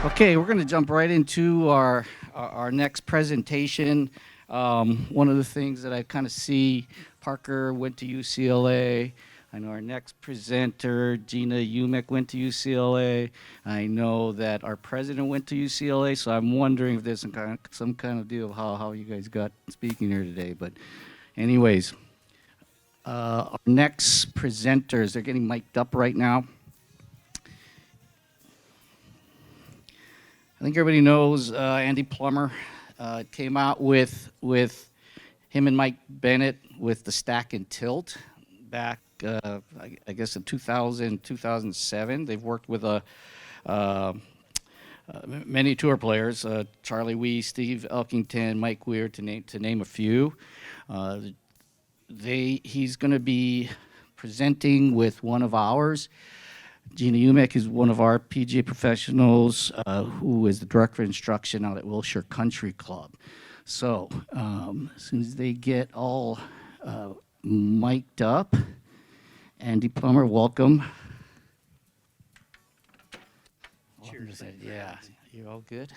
Okay, we're going to jump right into our next presentation. One of the things that I kind of see, Parker went to UCLA. I know our next presenter, Gina Umeck, went to UCLA. I know that our president went to UCLA, so I'm wondering if there's some kind of deal of how you guys got speaking here today. But anyways, our next presenters, they're getting mic'd up right now. I think everybody knows Andy Plummer came out with him and Mike Bennett with the Stack and Tilt back, I guess in 2000, 2007. They've worked with uh, many tour players, Charlie Wee, Steve Elkington, Mike Weir, to name a few. Uh, he's going to be presenting with one of ours. Gina Umeck is one of our PGA professionals who is the director of instruction out at Wilshire Country Club. So as soon as they get all mic'd up, Andy Plummer, welcome. Cheers. Yeah, you all good?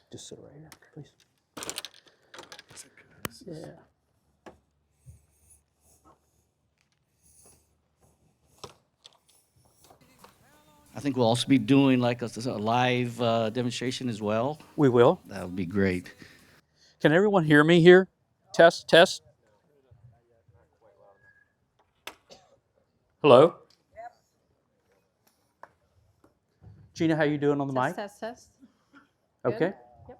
Just sit right here, please. Yeah. I think we'll also be doing like a live demonstration as well. We will. That would be great. Can everyone hear me here? Test, test. Hello? Gina, how you doing on the mic? Test. Okay. Yep.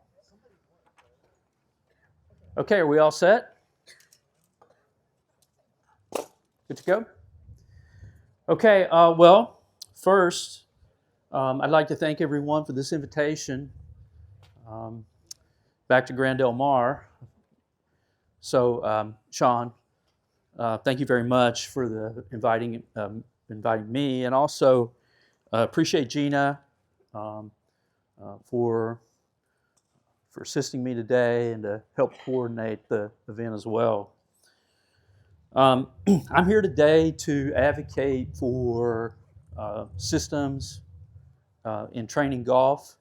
Okay, are we all set? Good to go? Okay, well, first, I'd like to thank everyone for this invitation back to Grand Del Mar. So, Sean, thank you very much for the inviting me, and also appreciate Gina for assisting me today and to help coordinate the event as well. I'm here today to advocate for systems in training golf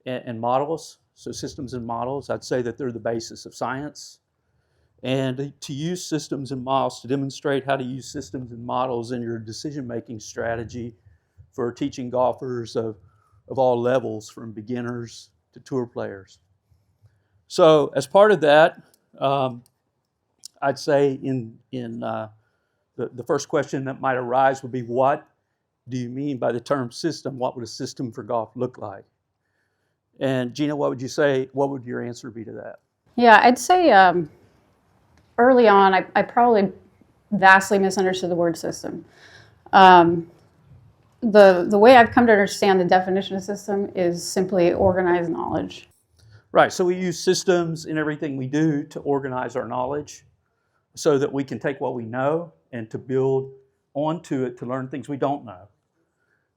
and models. So systems and models, I'd say that they're the basis of science. And to use systems and models, to demonstrate how to use systems and models in your decision-making strategy for teaching golfers of all levels, from beginners to tour players. So as part of that, I'd say the first question that might arise would be, what do you mean by the term system? What would a system for golf look like? And Gina, what would you say? What would your answer be to that? Yeah, I'd say early on, I probably vastly misunderstood the word system. The way I've come to understand the definition of system is simply organized knowledge. Right, so we use systems in everything we do to organize our knowledge so that we can take what we know and to build onto it to learn things we don't know.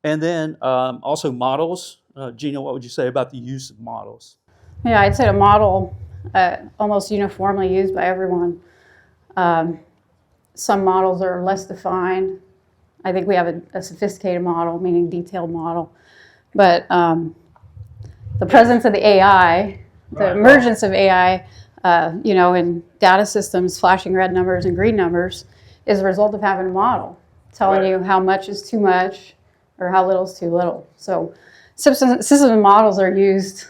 And then also models. Gina, what would you say about the use of models? Yeah, I'd say a model almost uniformly used by everyone. Some models are less defined. I think we have a sophisticated model, meaning detailed model. But the presence of the AI, the emergence of AI, in data systems, flashing red numbers and green numbers, is a result of having a model telling you how much is too much or how little is too little. So systems and models are used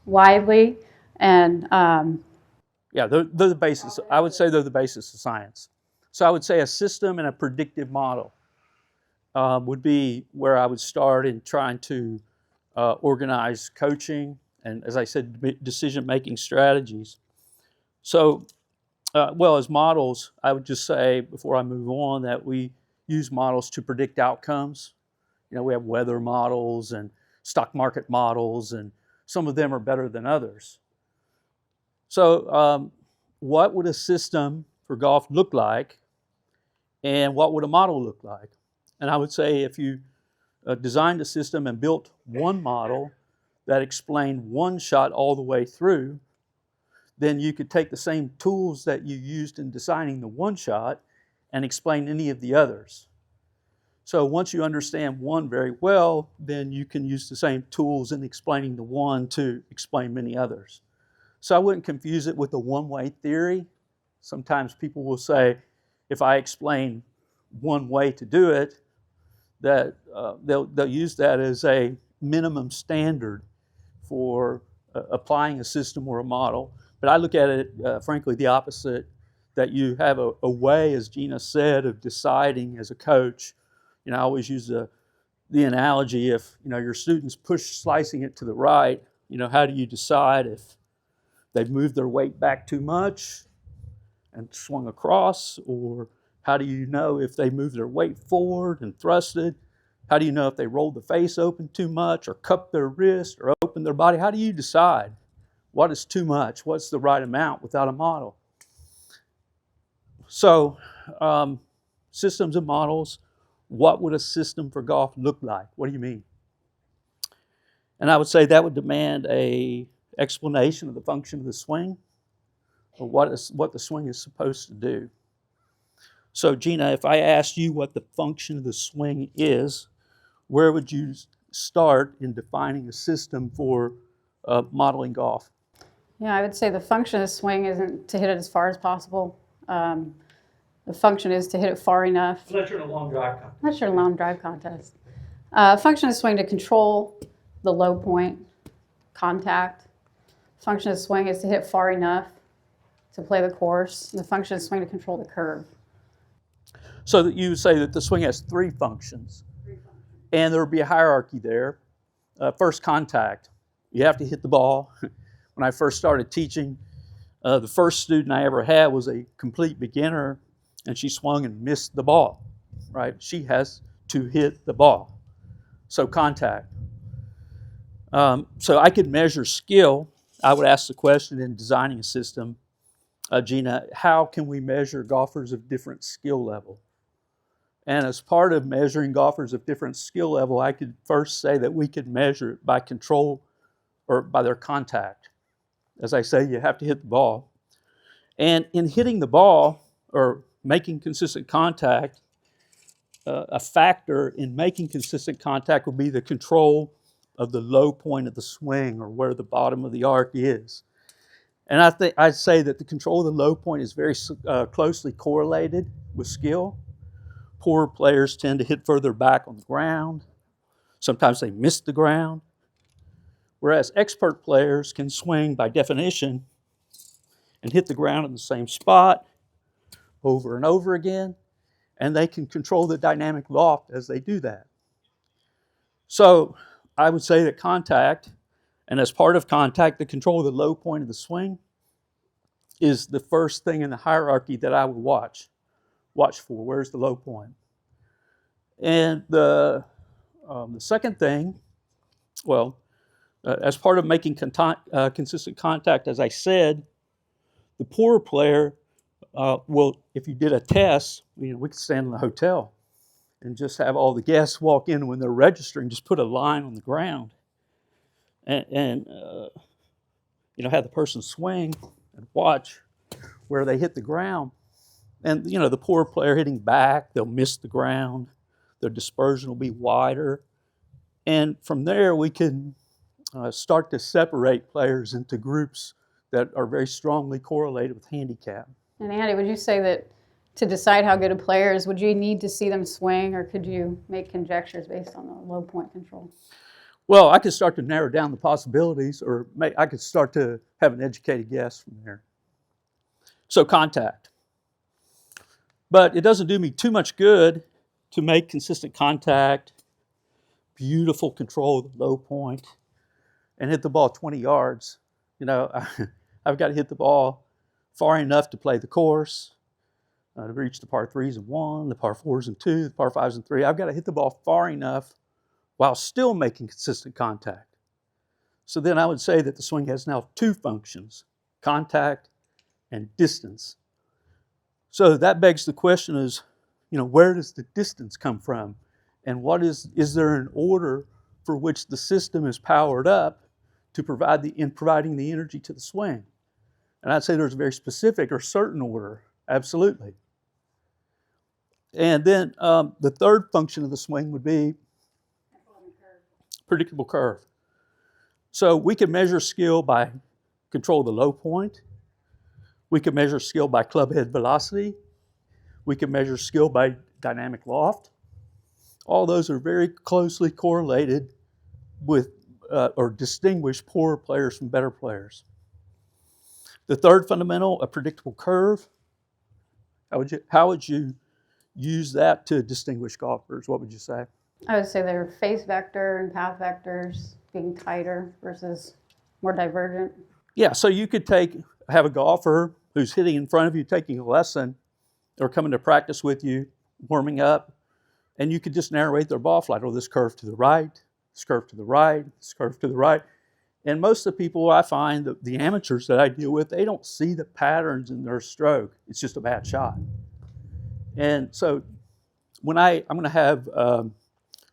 widely, and yeah, they're the basis. I would say they're the basis of science. So I would say a system and a predictive model would be where I would start in trying to organize coaching and, as I said, decision-making strategies. So, as models, I would just say, before I move on, that we use models to predict outcomes. We have weather models and stock market models, and some of them are better than others. So, what would a system for golf look like, and what would a model look like? And I would say if you designed a system and built one model that explained one shot all the way through, then you could take the same tools that you used in designing the one shot and explain any of the others. So once you understand one very well, then you can use the same tools in explaining the one to explain many others. So I wouldn't confuse it with the one-way theory. Sometimes people will say, if I explain one way to do it, that they'll use that as a minimum standard for applying a system or a model. But I look at it, frankly, the opposite, that you have a way, as Gina said, of deciding as a coach. I always use the analogy, if your students push slicing it to the right, how do you decide if they've moved their weight back too much and swung across, or how do you know if they move their weight forward and thrusted? How do you know if they rolled the face open too much or cupped their wrist or opened their body? How do you decide what is too much? What's the right amount without a model? So systems and models, what would a system for golf look like? What do you mean? And I would say that would demand an explanation of the function of the swing, or what the swing is supposed to do. So Gina, if I asked you what the function of the swing is, where would you start in defining a system for modeling golf? Yeah, I would say the function of the swing isn't to hit it as far as possible. The function is to hit it far enough. Unless you're in a long drive contest. Unless you're in a long drive contest. Function of the swing to control the low point, contact. Function of the swing is to hit far enough to play the course. And the function of the swing to control the curve. So that you would say that the swing has three functions. And there would be a hierarchy there. First, contact. You have to hit the ball. When I first started teaching, the first student I ever had was a complete beginner, and she swung and missed the ball, right? She has to hit the ball. So contact. So I could measure skill. I would ask the question in designing a system, Gina, how can we measure golfers of different skill level? And as part of measuring golfers of different skill level, I could first say that we could measure it by control or by their contact. As I say, you have to hit the ball. And in hitting the ball or making consistent contact, a factor in making consistent contact will be the control of the low point of the swing, or where the bottom of the arc is. And I'd say that the control of the low point is very closely correlated with skill. Poor players tend to hit further back on the ground. Sometimes they miss the ground. Whereas expert players can swing by definition and hit the ground in the same spot over and over again, and they can control the dynamic loft as they do that. So I would say that contact, and as part of contact, the control of the low point of the swing is the first thing in the hierarchy that I would watch for. Where's the low point? And the second thing, as part of making consistent contact, as I said, the poorer player will, if you did a test, we could stand in the hotel and just have all the guests walk in when they're registering, just put a line on the ground and have the person swing and watch where they hit the ground. And, the poor player hitting back, they'll miss the ground. Their dispersion will be wider. And from there, we can start to separate players into groups that are very strongly correlated with handicap. And Andy, would you say that to decide how good a player is, would you need to see them swing, or could you make conjectures based on the low point control? Well, I could start to narrow down the possibilities, or I could start to have an educated guess from there. So contact. But it doesn't do me too much good to make consistent contact, beautiful control of the low point, and hit the ball 20 yards. I've got to hit the ball far enough to play the course, to reach the par 3s and 1, the par 4s and 2, the par 5s and 3. I've got to hit the ball far enough while still making consistent contact. So then I would say that the swing has now two functions, contact and distance. So that begs the question is, where does the distance come from? And is there an order for which the system is powered up to providing the energy to the swing? And I'd say there's a very specific or certain order, absolutely. And then the third function of the swing would be predictable curve. So we can measure skill by control of the low point. We can measure skill by club head velocity. We can measure skill by dynamic loft. All those are very closely correlated with or distinguish poorer players from better players. The third fundamental, a predictable curve. How would you use that to distinguish golfers? What would you say? I would say their face vector and path vectors being tighter versus more divergent. Yeah, so you could have a golfer who's hitting in front of you, taking a lesson, or coming to practice with you, warming up, and you could just narrate their ball flight. Oh, this curve to the right, this curve to the right, this curve to the right. And most of the people I find, the amateurs that I deal with, they don't see the patterns in their stroke. It's just a bad shot. And so when I'm going to have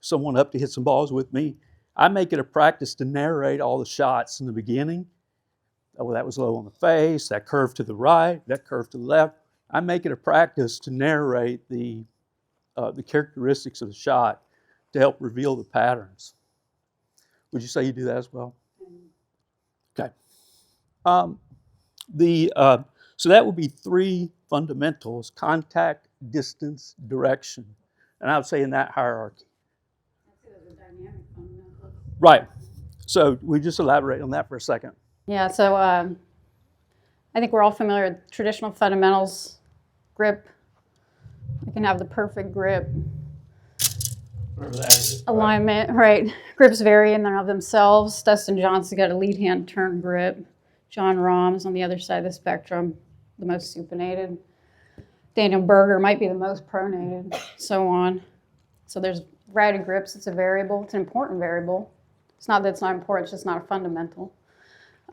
someone up to hit some balls with me, I make it a practice to narrate all the shots in the beginning. Oh, that was low on the face, that curve to the right, that curve to the left. I make it a practice to narrate the characteristics of the shot to help reveal the patterns. Would you say you do that as well? Okay. So that would be three fundamentals: contact, distance, direction. And I would say in that hierarchy. Right. So we just elaborate on that for a second. Yeah, so I think we're all familiar with traditional fundamentals. Grip. We can have the perfect grip. Whatever that is. Alignment, right. Grips vary in and of themselves. Dustin Johnson got a lead hand turn grip. John Rahm's on the other side of the spectrum, the most supinated. Daniel Berger might be the most pronated, so on. So there's variety of grips. It's a variable. It's an important variable. It's not that it's not important, it's just not a fundamental.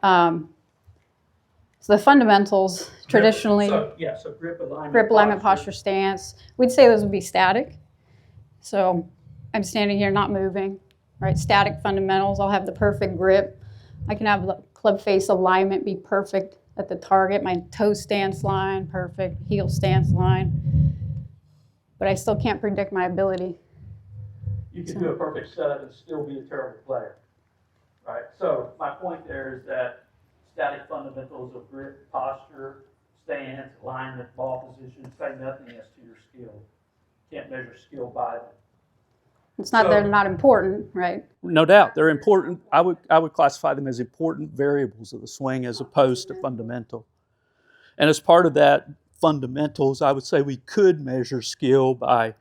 So the fundamentals traditionally, So grip alignment, posture, stance. We'd say those would be static. So I'm standing here not moving, right? Static fundamentals. I'll have the perfect grip. I can have the club face alignment be perfect at the target. My toe stance line, perfect. Heel stance line. But I still can't predict my ability. You can do a perfect setup and still be a terrible player, right? So my point there is that static fundamentals of grip, posture, stance, alignment, ball position say nothing as to your skill. Can't measure skill by them. It's not that they're not important, right? No doubt, they're important. I would classify them as important variables of the swing as opposed to fundamental. And as part of that fundamentals, I would say we could measure skill by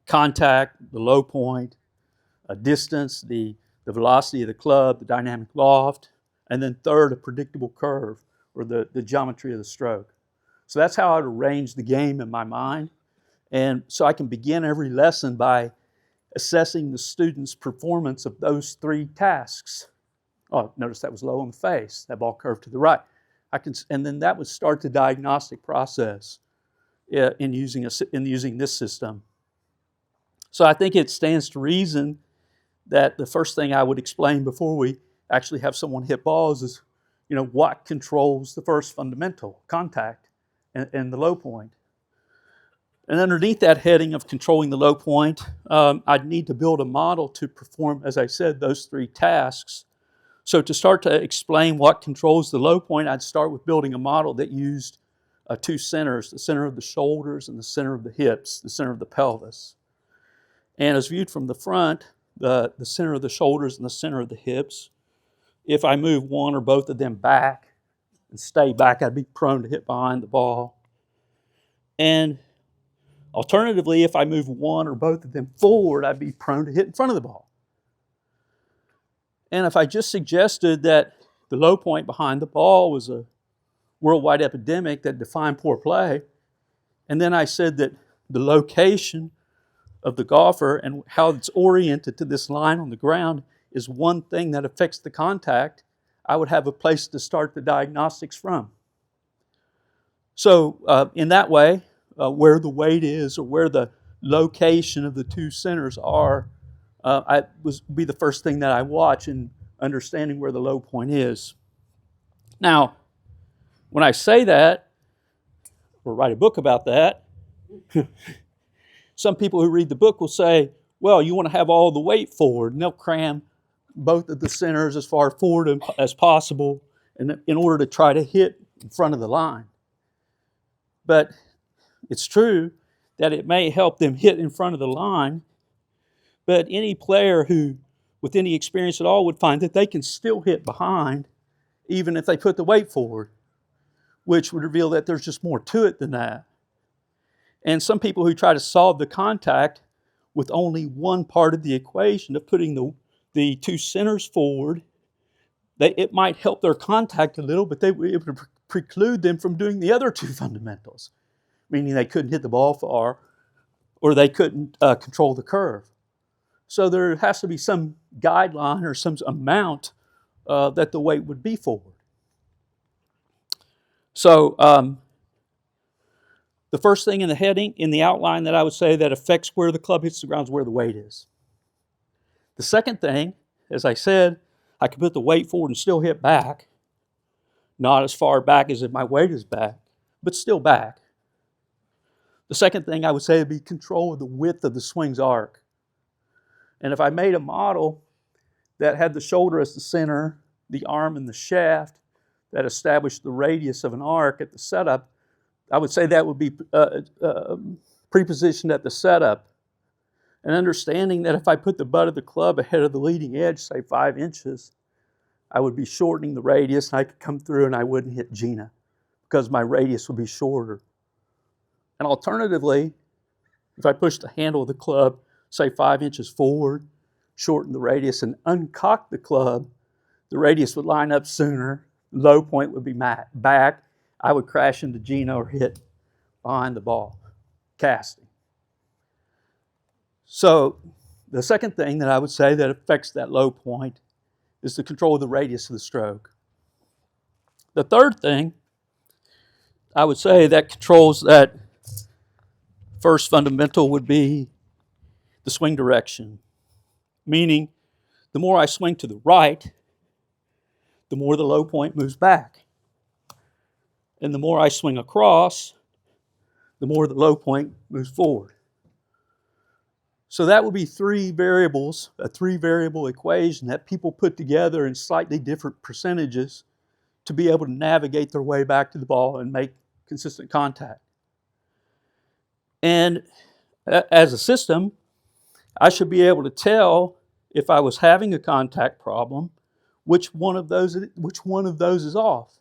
contact, the low point, distance, the velocity of the club, the dynamic loft, and then third, a predictable curve, or the geometry of the stroke. So that's how I'd arrange the game in my mind. And so I can begin every lesson by assessing the student's performance of those three tasks. Oh, notice that was low on the face, that ball curved to the right. And then that would start the diagnostic process in using this system. So I think it stands to reason that the first thing I would explain before we actually have someone hit balls is, what controls the first fundamental, contact, and the low point. And underneath that heading of controlling the low point, I'd need to build a model to perform, as I said, those three tasks. So to start to explain what controls the low point, I'd start with building a model that used two centers, the center of the shoulders and the center of the hips, the center of the pelvis. And as viewed from the front, the center of the shoulders and the center of the hips, if I move one or both of them back and stay back, I'd be prone to hit behind the ball. And alternatively, if I move one or both of them forward, I'd be prone to hit in front of the ball. And if I just suggested that the low point behind the ball was a worldwide epidemic that defined poor play, and then I said that the location of the golfer and how it's oriented to this line on the ground is one thing that affects the contact, I would have a place to start the diagnostics from. So in that way, where the weight is or where the location of the two centers are, be the first thing that I watch in understanding where the low point is. Now, when I say that, or write a book about that, some people who read the book will say, well, you want to have all the weight forward, and they'll cram both of the centers as far forward as possible in order to try to hit in front of the line. But it's true that it may help them hit in front of the line, but any player who, with any experience at all, would find that they can still hit behind even if they put the weight forward, which would reveal that there's just more to it than that. And some people who try to solve the contact with only one part of the equation of putting the two centers forward, it might help their contact a little, but it would preclude them from doing the other two fundamentals, meaning they couldn't hit the ball far or they couldn't control the curve. So there has to be some guideline or some amount that the weight would be forward. So the first thing in the heading, in the outline that I would say that affects where the club hits the ground is where the weight is. The second thing, as I said, I can put the weight forward and still hit back. Not as far back as if my weight is back, but still back. The second thing I would say would be control of the width of the swing's arc. And if I made a model that had the shoulder as the center, the arm and the shaft that established the radius of an arc at the setup, I would say that would be prepositioned at the setup. And understanding that if I put the butt of the club ahead of the leading edge, say 5 inches, I would be shortening the radius and I could come through and I wouldn't hit Gina because my radius would be shorter. And alternatively, if I push the handle of the club, say 5 inches forward, shorten the radius and uncock the club, the radius would line up sooner, low point would be back, I would crash into Gina or hit behind the ball, casting. So the second thing that I would say that affects that low point is the control of the radius of the stroke. The third thing I would say that controls that first fundamental would be the swing direction, meaning the more I swing to the right, the more the low point moves back. And the more I swing across, the more the low point moves forward. So that would be 3 variables, a 3-variable equation that people put together in slightly different percentages to be able to navigate their way back to the ball and make consistent contact. And as a system, I should be able to tell if I was having a contact problem, which one of those is off.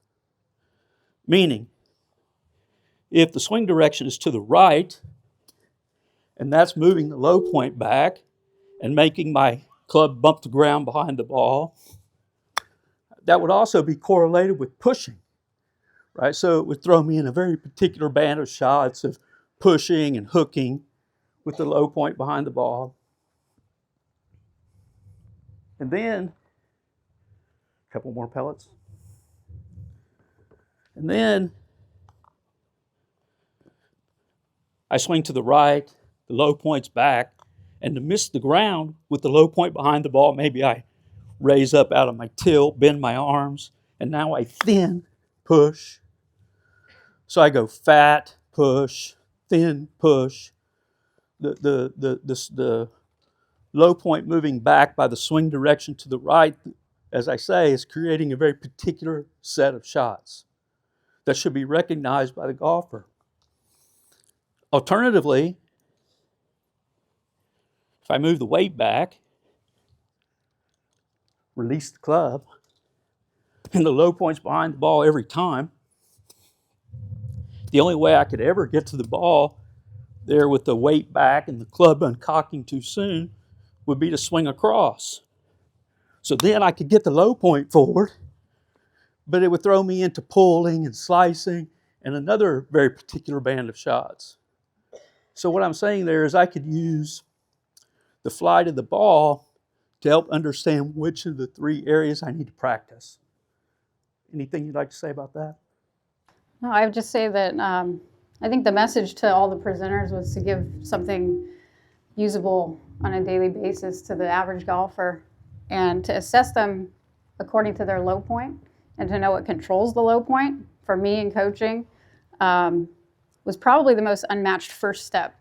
Meaning, if the swing direction is to the right, and that's moving the low point back and making my club bump the ground behind the ball, that would also be correlated with pushing, right? So it would throw me in a very particular band of shots of pushing and hooking with the low point behind the ball. And then, a couple more pellets. And then, I swing to the right, the low point's back, and to miss the ground with the low point behind the ball, maybe I raise up out of my tilt, bend my arms, and now I thin, push. So I go fat, push, thin, push. The low point moving back by the swing direction to the right, as I say, is creating a very particular set of shots that should be recognized by the golfer. Alternatively, if I move the weight back, release the club, and the low point's behind the ball every time, the only way I could ever get to the ball there with the weight back and the club uncocking too soon would be to swing across. So then I could get the low point forward, but it would throw me into pulling and slicing and another very particular band of shots. So what I'm saying there is I could use the flight of the ball to help understand which of the 3 areas I need to practice. Anything you'd like to say about that? No, I would just say that I think the message to all the presenters was to give something usable on a daily basis to the average golfer and to assess them according to their low point and to know what controls the low point. For me in coaching was probably the most unmatched first step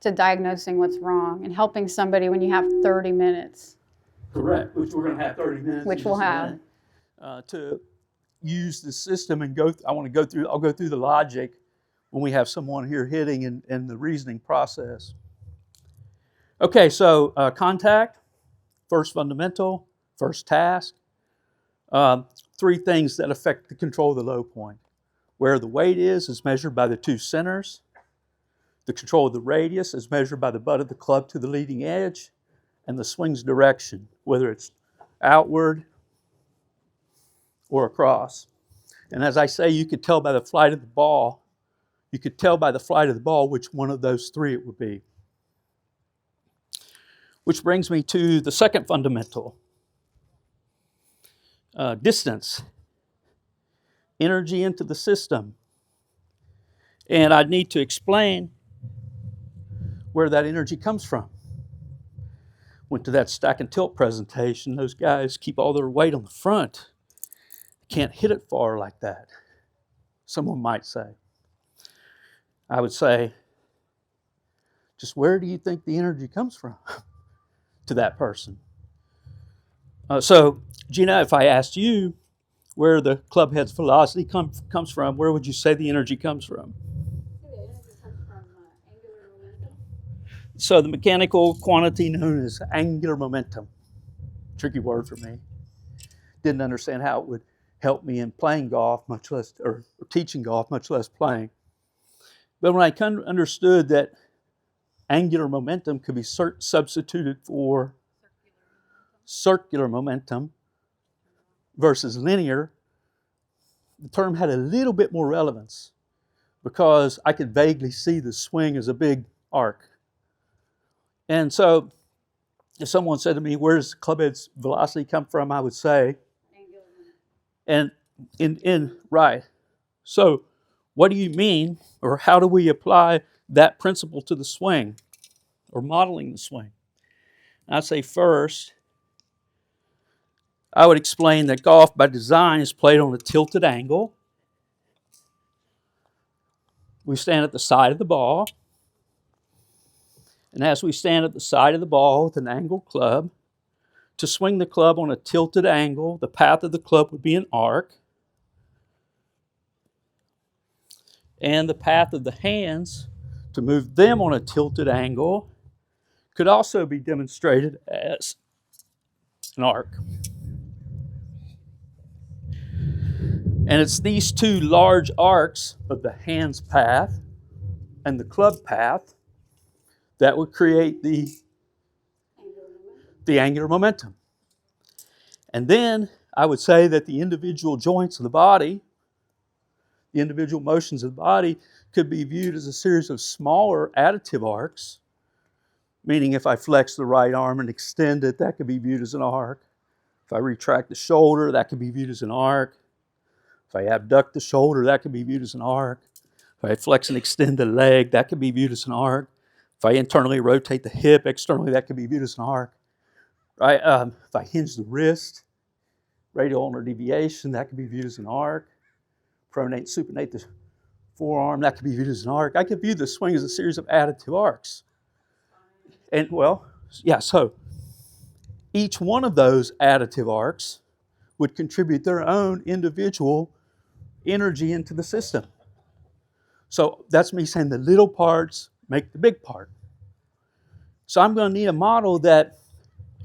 to diagnosing what's wrong and helping somebody when you have 30 minutes. Correct, which we're going to have 30 minutes. Which we'll have. To use the system and go, I'll go through the logic when we have someone here hitting and the reasoning process. Okay, so contact, first fundamental, first task. 3 things that affect the control of the low point. Where the weight is measured by the 2 centers. The control of the radius is measured by the butt of the club to the leading edge, and the swing's direction, whether it's outward or across. And as I say, you could tell by the flight of the ball, which one of those 3 it would be. Which brings me to the second fundamental. Distance. Energy into the system. And I need to explain where that energy comes from. Went to that stack and tilt presentation. Those guys keep all their weight on the front. Can't hit it far like that, someone might say. I would say, just where do you think the energy comes from to that person? So, Gina, if I asked you where the club head's velocity comes from, where would you say the energy comes from? So the mechanical quantity known as angular momentum. Tricky word for me. Didn't understand how it would help me in playing golf, much less, or teaching golf, much less playing. But when I understood that angular momentum could be substituted for circular momentum versus linear, the term had a little bit more relevance because I could vaguely see the swing as a big arc. And so if someone said to me, where does the club head's velocity come from? I would say, and right. So what do you mean, or how do we apply that principle to the swing, or modeling the swing? I'd say first, I would explain that golf by design is played on a tilted angle. We stand at the side of the ball. And as we stand at the side of the ball with an angled club, to swing the club on a tilted angle, the path of the club would be an arc. And the path of the hands, to move them on a tilted angle, could also be demonstrated as an arc. And it's these 2 large arcs of the hands path and the club path that would create the angular momentum. And then I would say that the individual joints of the body, the individual motions of the body, could be viewed as a series of smaller additive arcs, meaning if I flex the right arm and extend it, that could be viewed as an arc. If I retract the shoulder, that could be viewed as an arc. If I abduct the shoulder, that could be viewed as an arc. If I flex and extend the leg, that could be viewed as an arc. If I internally rotate the hip externally, that could be viewed as an arc. Right? If I hinge the wrist, radial ulnar deviation, that could be viewed as an arc. Pronate, supinate the forearm, that could be viewed as an arc. I could view the swing as a series of additive arcs. And so each one of those additive arcs would contribute their own individual energy into the system. So that's me saying the little parts make the big part. So I'm going to need a model that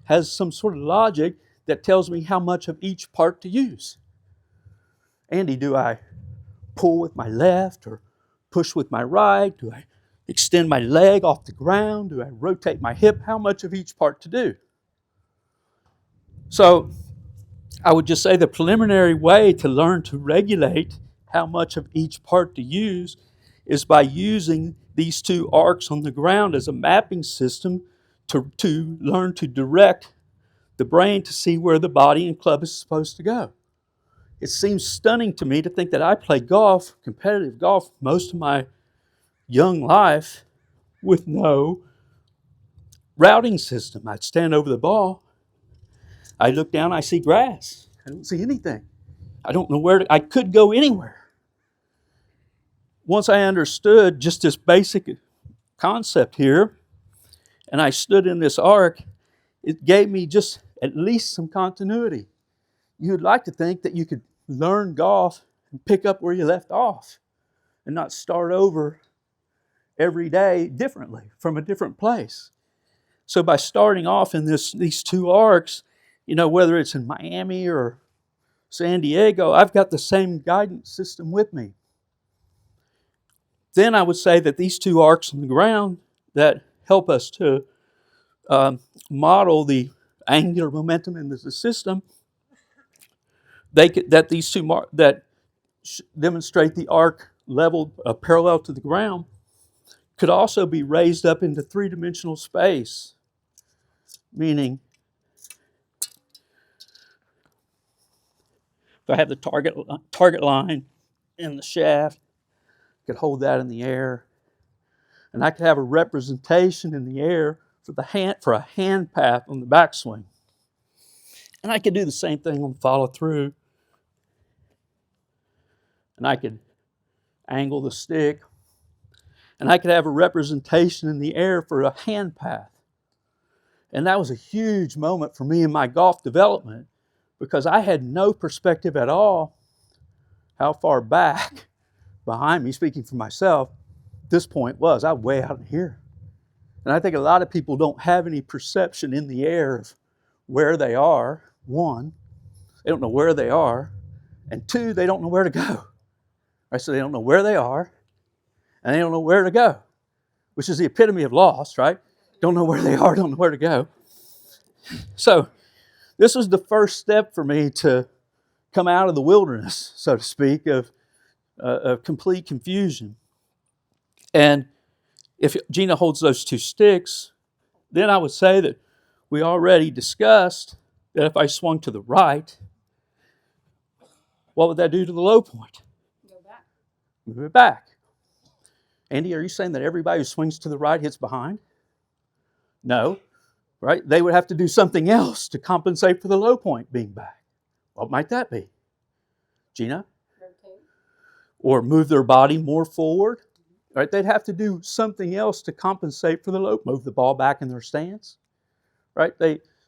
has some sort of logic that tells me how much of each part to use. Andy, do I pull with my left or push with my right? Do I extend my leg off the ground? Do I rotate my hip? How much of each part to do? So I would just say the preliminary way to learn to regulate how much of each part to use is by using these 2 arcs on the ground as a mapping system to learn to direct the brain to see where the body and club is supposed to go. It seems stunning to me to think that I played golf, competitive golf, most of my young life with no routing system. I'd stand over the ball. I look down, I see grass. I don't see anything. I don't know where I could go anywhere. Once I understood just this basic concept here, and I stood in this arc, it gave me just at least some continuity. You'd like to think that you could learn golf and pick up where you left off and not start over every day differently from a different place. So by starting off in these two arcs, whether it's in Miami or San Diego, I've got the same guidance system with me. Then I would say that these two arcs on the ground that help us to model the angular momentum in the system, that demonstrate the arc level parallel to the ground, could also be raised up into three-dimensional space, meaning if I have the target line in the shaft, I could hold that in the air, and I could have a representation in the air for a hand path on the backswing. And I could do the same thing on follow through, and I could angle the stick, and I could have a representation in the air for a hand path. And that was a huge moment for me in my golf development, because I had no perspective at all how far back behind me, speaking for myself, this point was. I was way out in here. And I think a lot of people don't have any perception in the air of where they are. One, they don't know where they are. And two, they don't know where to go. Right? So they don't know where they are, and they don't know where to go, which is the epitome of lost, right? Don't know where they are, don't know where to go. So this was the first step for me to come out of the wilderness, so to speak, of complete confusion. And if Gina holds those two sticks, then I would say that we already discussed that if I swung to the right, what would that do to the low point? Go back. Move it back. Andy, are you saying that everybody who swings to the right hits behind? No, right? They would have to do something else to compensate for the low point being back. What might that be? Gina? Rotate. Or move their body more forward. Right? They'd have to do something else to compensate for the low. Move the ball back in their stance. Right?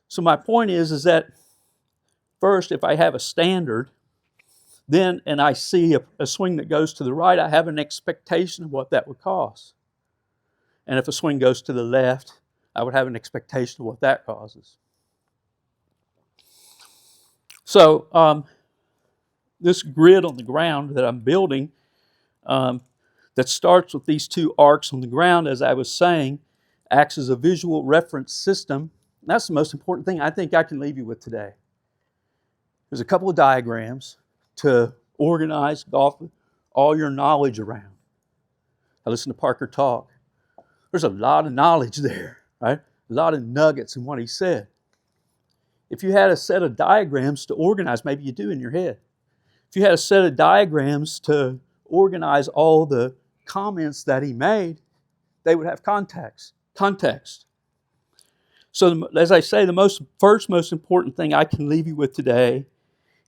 So my point is that first, if I have a standard, then and I see a swing that goes to the right, I have an expectation of what that would cost. And if a swing goes to the left, I would have an expectation of what that causes. So this grid on the ground that I'm building, that starts with these two arcs on the ground, as I was saying, acts as a visual reference system. And that's the most important thing I think I can leave you with today. There's a couple of diagrams to organize golf, all your knowledge around. I listened to Parker talk. There's a lot of knowledge there, right? A lot of nuggets in what he said. If you had a set of diagrams to organize, maybe you do in your head. If you had a set of diagrams to organize all the comments that he made, they would have context. So as I say, the first most important thing I can leave you with today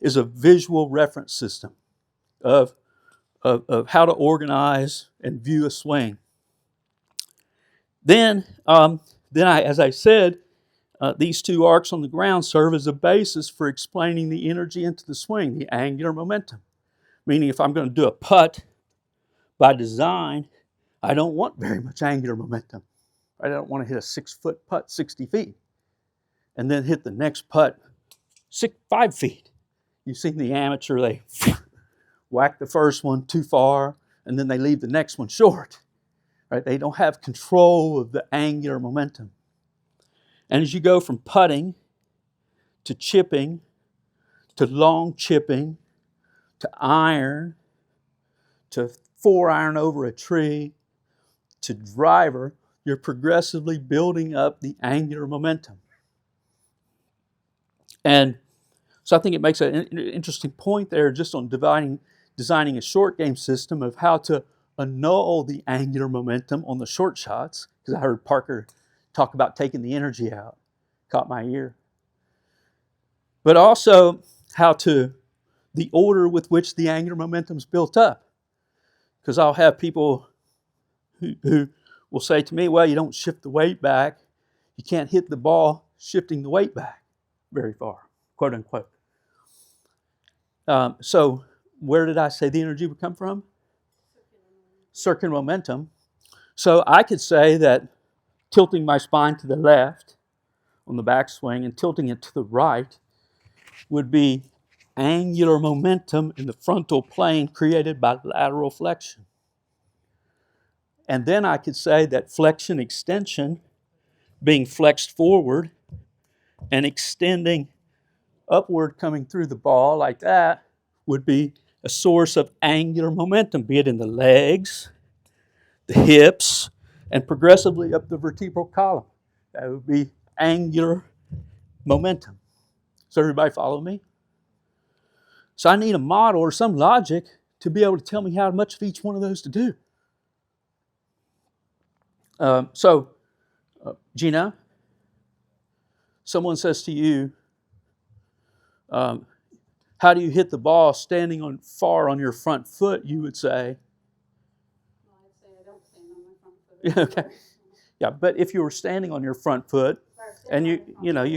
is a visual reference system of how to organize and view a swing. Then as I said, these two arcs on the ground serve as a basis for explaining the energy into the swing, the angular momentum. Meaning if I'm going to do a putt by design, I don't want very much angular momentum. I don't want to hit a 6-foot putt 60 feet and then hit the next putt 5 feet. You've seen the amateur, they whack the first one too far and then they leave the next one short. Right? They don't have control of the angular momentum. And as you go from putting to chipping to long chipping to iron to 4-iron over a tree to driver, you're progressively building up the angular momentum. And so I think it makes an interesting point there just on designing a short game system of how to annul the angular momentum on the short shots, because I heard Parker talk about taking the energy out. Caught my ear. But also the order with which the angular momentum is built up. Because I'll have people who will say to me, well, you don't shift the weight back. You can't hit the ball shifting the weight back very far, quote unquote. So where did I say the energy would come from? Circular momentum. So I could say that tilting my spine to the left on the backswing and tilting it to the right would be angular momentum in the frontal plane created by lateral flexion. And then I could say that flexion extension, being flexed forward and extending upward coming through the ball like that, would be a source of angular momentum, be it in the legs, the hips, and progressively up the vertebral column. That would be angular momentum. Does everybody follow me? So I need a model or some logic to be able to tell me how much of each one of those to do. Gina, someone says to you, how do you hit the ball standing far on your front foot? You would say, I'd say I don't stand on my front foot. okay, yeah. But if you were standing on your front foot, and you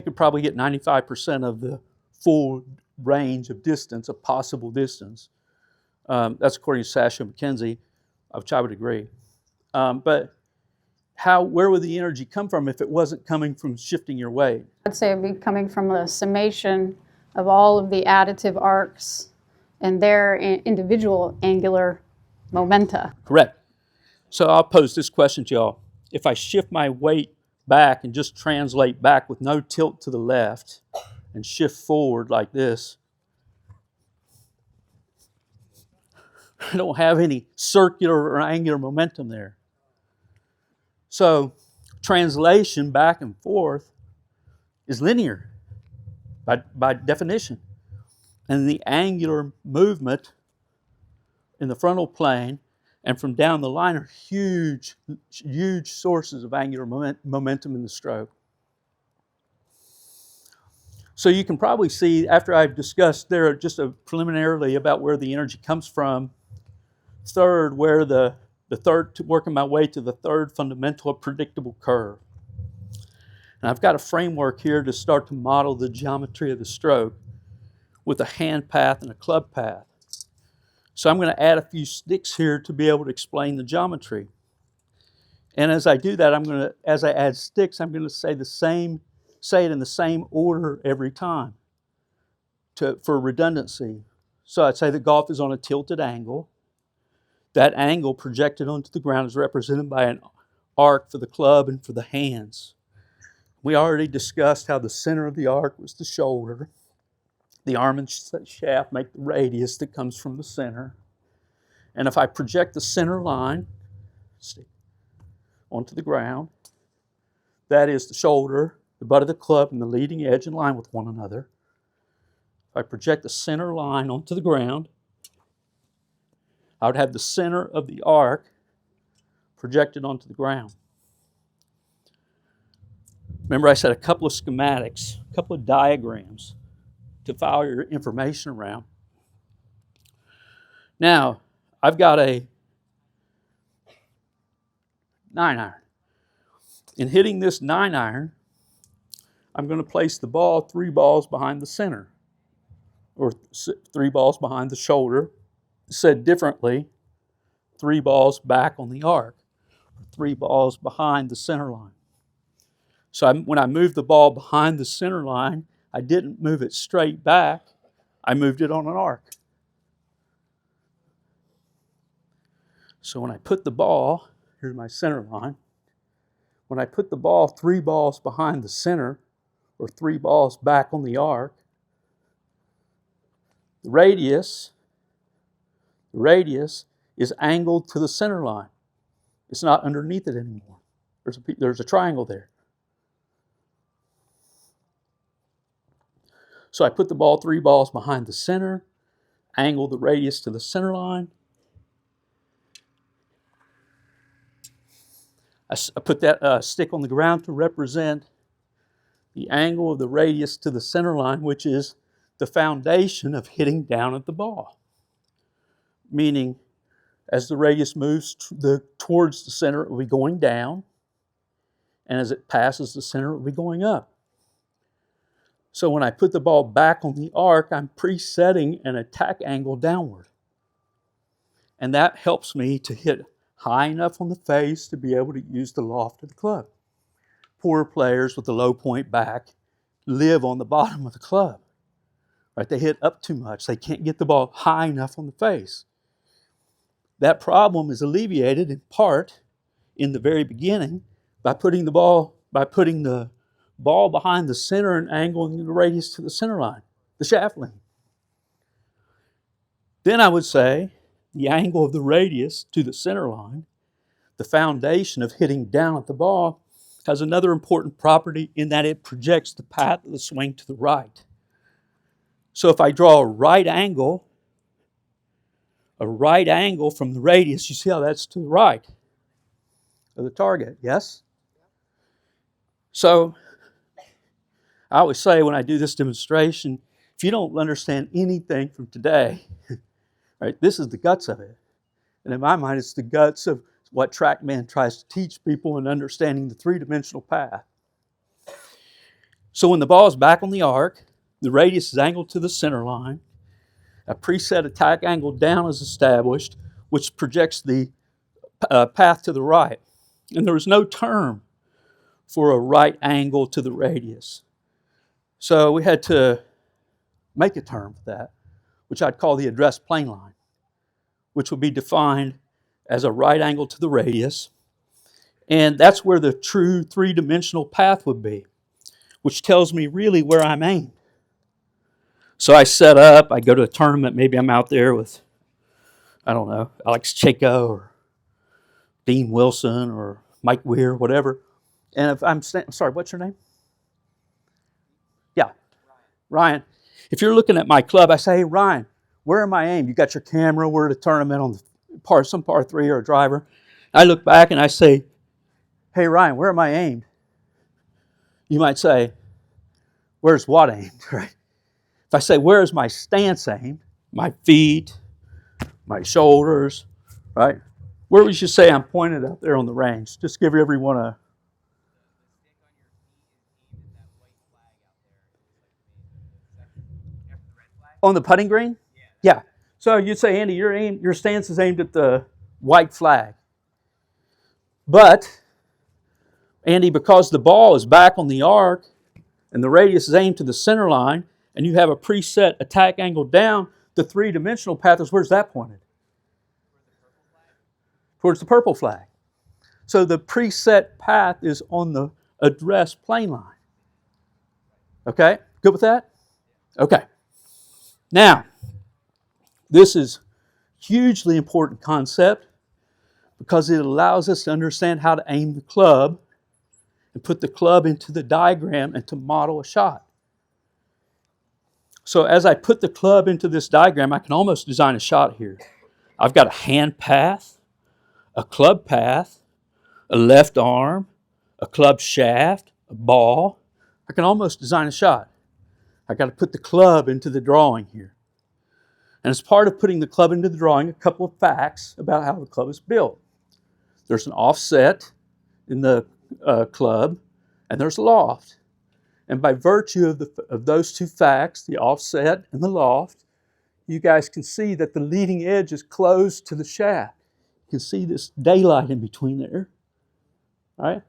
could probably get 95% of the full range of distance, of possible distance. That's according to Sasha McKenzie, which I would agree. But where would the energy come from if it wasn't coming from shifting your weight? I'd say it'd be coming from a summation of all of the additive arcs and their individual angular momenta. Correct. So I'll pose this question to y'all. If I shift my weight back and just translate back with no tilt to the left and shift forward like this, I don't have any circular or angular momentum there. So translation back and forth is linear by definition. And the angular movement in the frontal plane and from down the line are huge, huge sources of angular momentum in the stroke. So you can probably see, after I've discussed there just preliminarily about where the energy comes from, working my way to the third fundamental predictable curve. And I've got a framework here to start to model the geometry of the stroke with a hand path and a club path. So I'm going to add a few sticks here to be able to explain the geometry. And as I do that, as I add sticks, I'm going to say it in the same order every time for redundancy. So I'd say the golf is on a tilted angle. That angle projected onto the ground is represented by an arc for the club and for the hands. We already discussed how the center of the arc was the shoulder. The arm and shaft make the radius that comes from the center. And if I project the center line onto the ground, that is the shoulder, the butt of the club, and the leading edge in line with one another. If I project the center line onto the ground, I would have the center of the arc projected onto the ground. Remember, I said a couple of schematics, a couple of diagrams to file your information around. Now, I've got a 9-iron. In hitting this 9-iron, I'm going to place the ball 3 balls behind the center, or 3 balls behind the shoulder. Said differently, 3 balls back on the arc, 3 balls behind the center line. So when I moved the ball behind the center line, I didn't move it straight back, I moved it on an arc. So when I put the ball, here's my center line, when I put the ball 3 balls behind the center, or 3 balls back on the arc, the radius is angled to the center line. It's not underneath it anymore. There's a triangle there. So I put the ball 3 balls behind the center, angle the radius to the center line. I put that stick on the ground to represent the angle of the radius to the center line, which is the foundation of hitting down at the ball. Meaning, As the radius moves towards the center, it will be going down. And as it passes the center, it will be going up. So when I put the ball back on the arc, I'm presetting an attack angle downward. And that helps me to hit high enough on the face to be able to use the loft of the club. Poor players with the low point back live on the bottom of the club. Right? They hit up too much. They can't get the ball high enough on the face. That problem is alleviated in part in the very beginning by putting the ball behind the center and angling the radius to the center line, the shaft length. Then I would say the angle of the radius to the center line, the foundation of hitting down at the ball, has another important property in that it projects the path of the swing to the right. So if I draw a right angle from the radius, you see how that's to the right of the target, yes? So I always say when I do this demonstration, if you don't understand anything from today, right, this is the guts of it. And in my mind, it's the guts of what TrackMan tries to teach people in understanding the three-dimensional path. So when the ball is back on the arc, the radius is angled to the center line, a preset attack angle down is established, which projects the path to the right. And there is no term for a right angle to the radius. So we had to make a term for that, which I'd call the address plane line, which would be defined as a right angle to the radius. And that's where the true three-dimensional path would be, which tells me really where I'm aimed. So I set up, I go to a tournament, maybe I'm out there with, I don't know, Alex Chaco or Dean Wilson or Mike Weir, whatever. And if I'm sorry, what's your name? Yeah, Ryan. If you're looking at my club, I say, hey, Ryan, where am I aimed? You got your camera, we're at a tournament on some par three or a driver. I look back and I say, hey, Ryan, where am I aimed? You might say, where's what aimed, right? If I say, where's my stance aimed? My feet, my shoulders, right? Where would you say I'm pointed out there on the range? Just give everyone a... On the putting green? Yeah. So you'd say, Andy, your stance is aimed at the white flag. But, Andy, because the ball is back on the arc and the radius is aimed to the center line and you have a preset attack angle down, the three-dimensional path is, where's that pointed? Towards the purple flag. So the preset path is on the address plane line. Okay? Good with that? Okay. Now, this is a hugely important concept because it allows us to understand how to aim the club and put the club into the diagram and to model a shot. So as I put the club into this diagram, I can almost design a shot here. I've got a hand path, a club path, a left arm, a club shaft, a ball. I can almost design a shot. I've got to put the club into the drawing here. And as part of putting the club into the drawing, a couple of facts about how the club is built. There's an offset in the club, and there's a loft. And by virtue of those two facts, the offset and the loft, you guys can see that the leading edge is close to the shaft. You can see this daylight in between there. All right?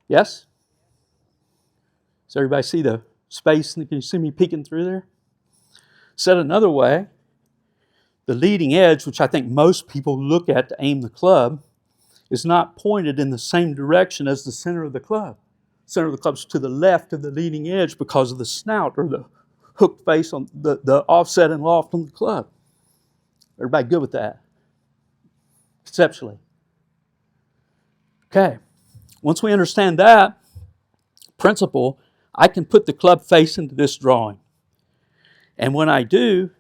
Yes? Does everybody see the space? Can you see me peeking through there? Said another way, the leading edge, which I think most people look at to aim the club, is not pointed in the same direction as the center of the club. The center of the club is to the left of the leading edge because of the snout or the hooked face on the offset and loft on the club. Everybody good with that? Conceptually. Okay. Once we understand that principle, I can put the club face into this drawing. And when I do,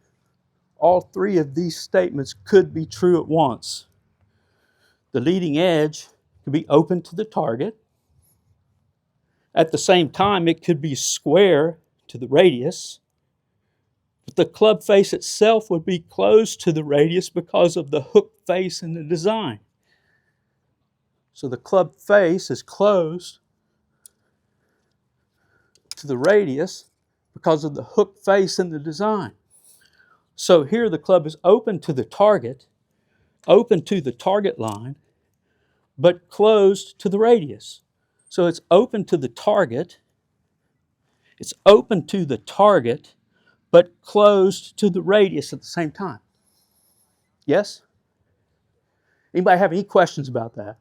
all three of these statements could be true at once. The leading edge could be open to the target. At the same time, it could be square to the radius. But the club face itself would be closed to the radius because of the hook face in the design. So the club face is closed to the radius because of the hook face in the design. So here the club is open to the target line, but closed to the radius. So it's open to the target, but closed to the radius at the same time. Yes? Anybody have any questions about that?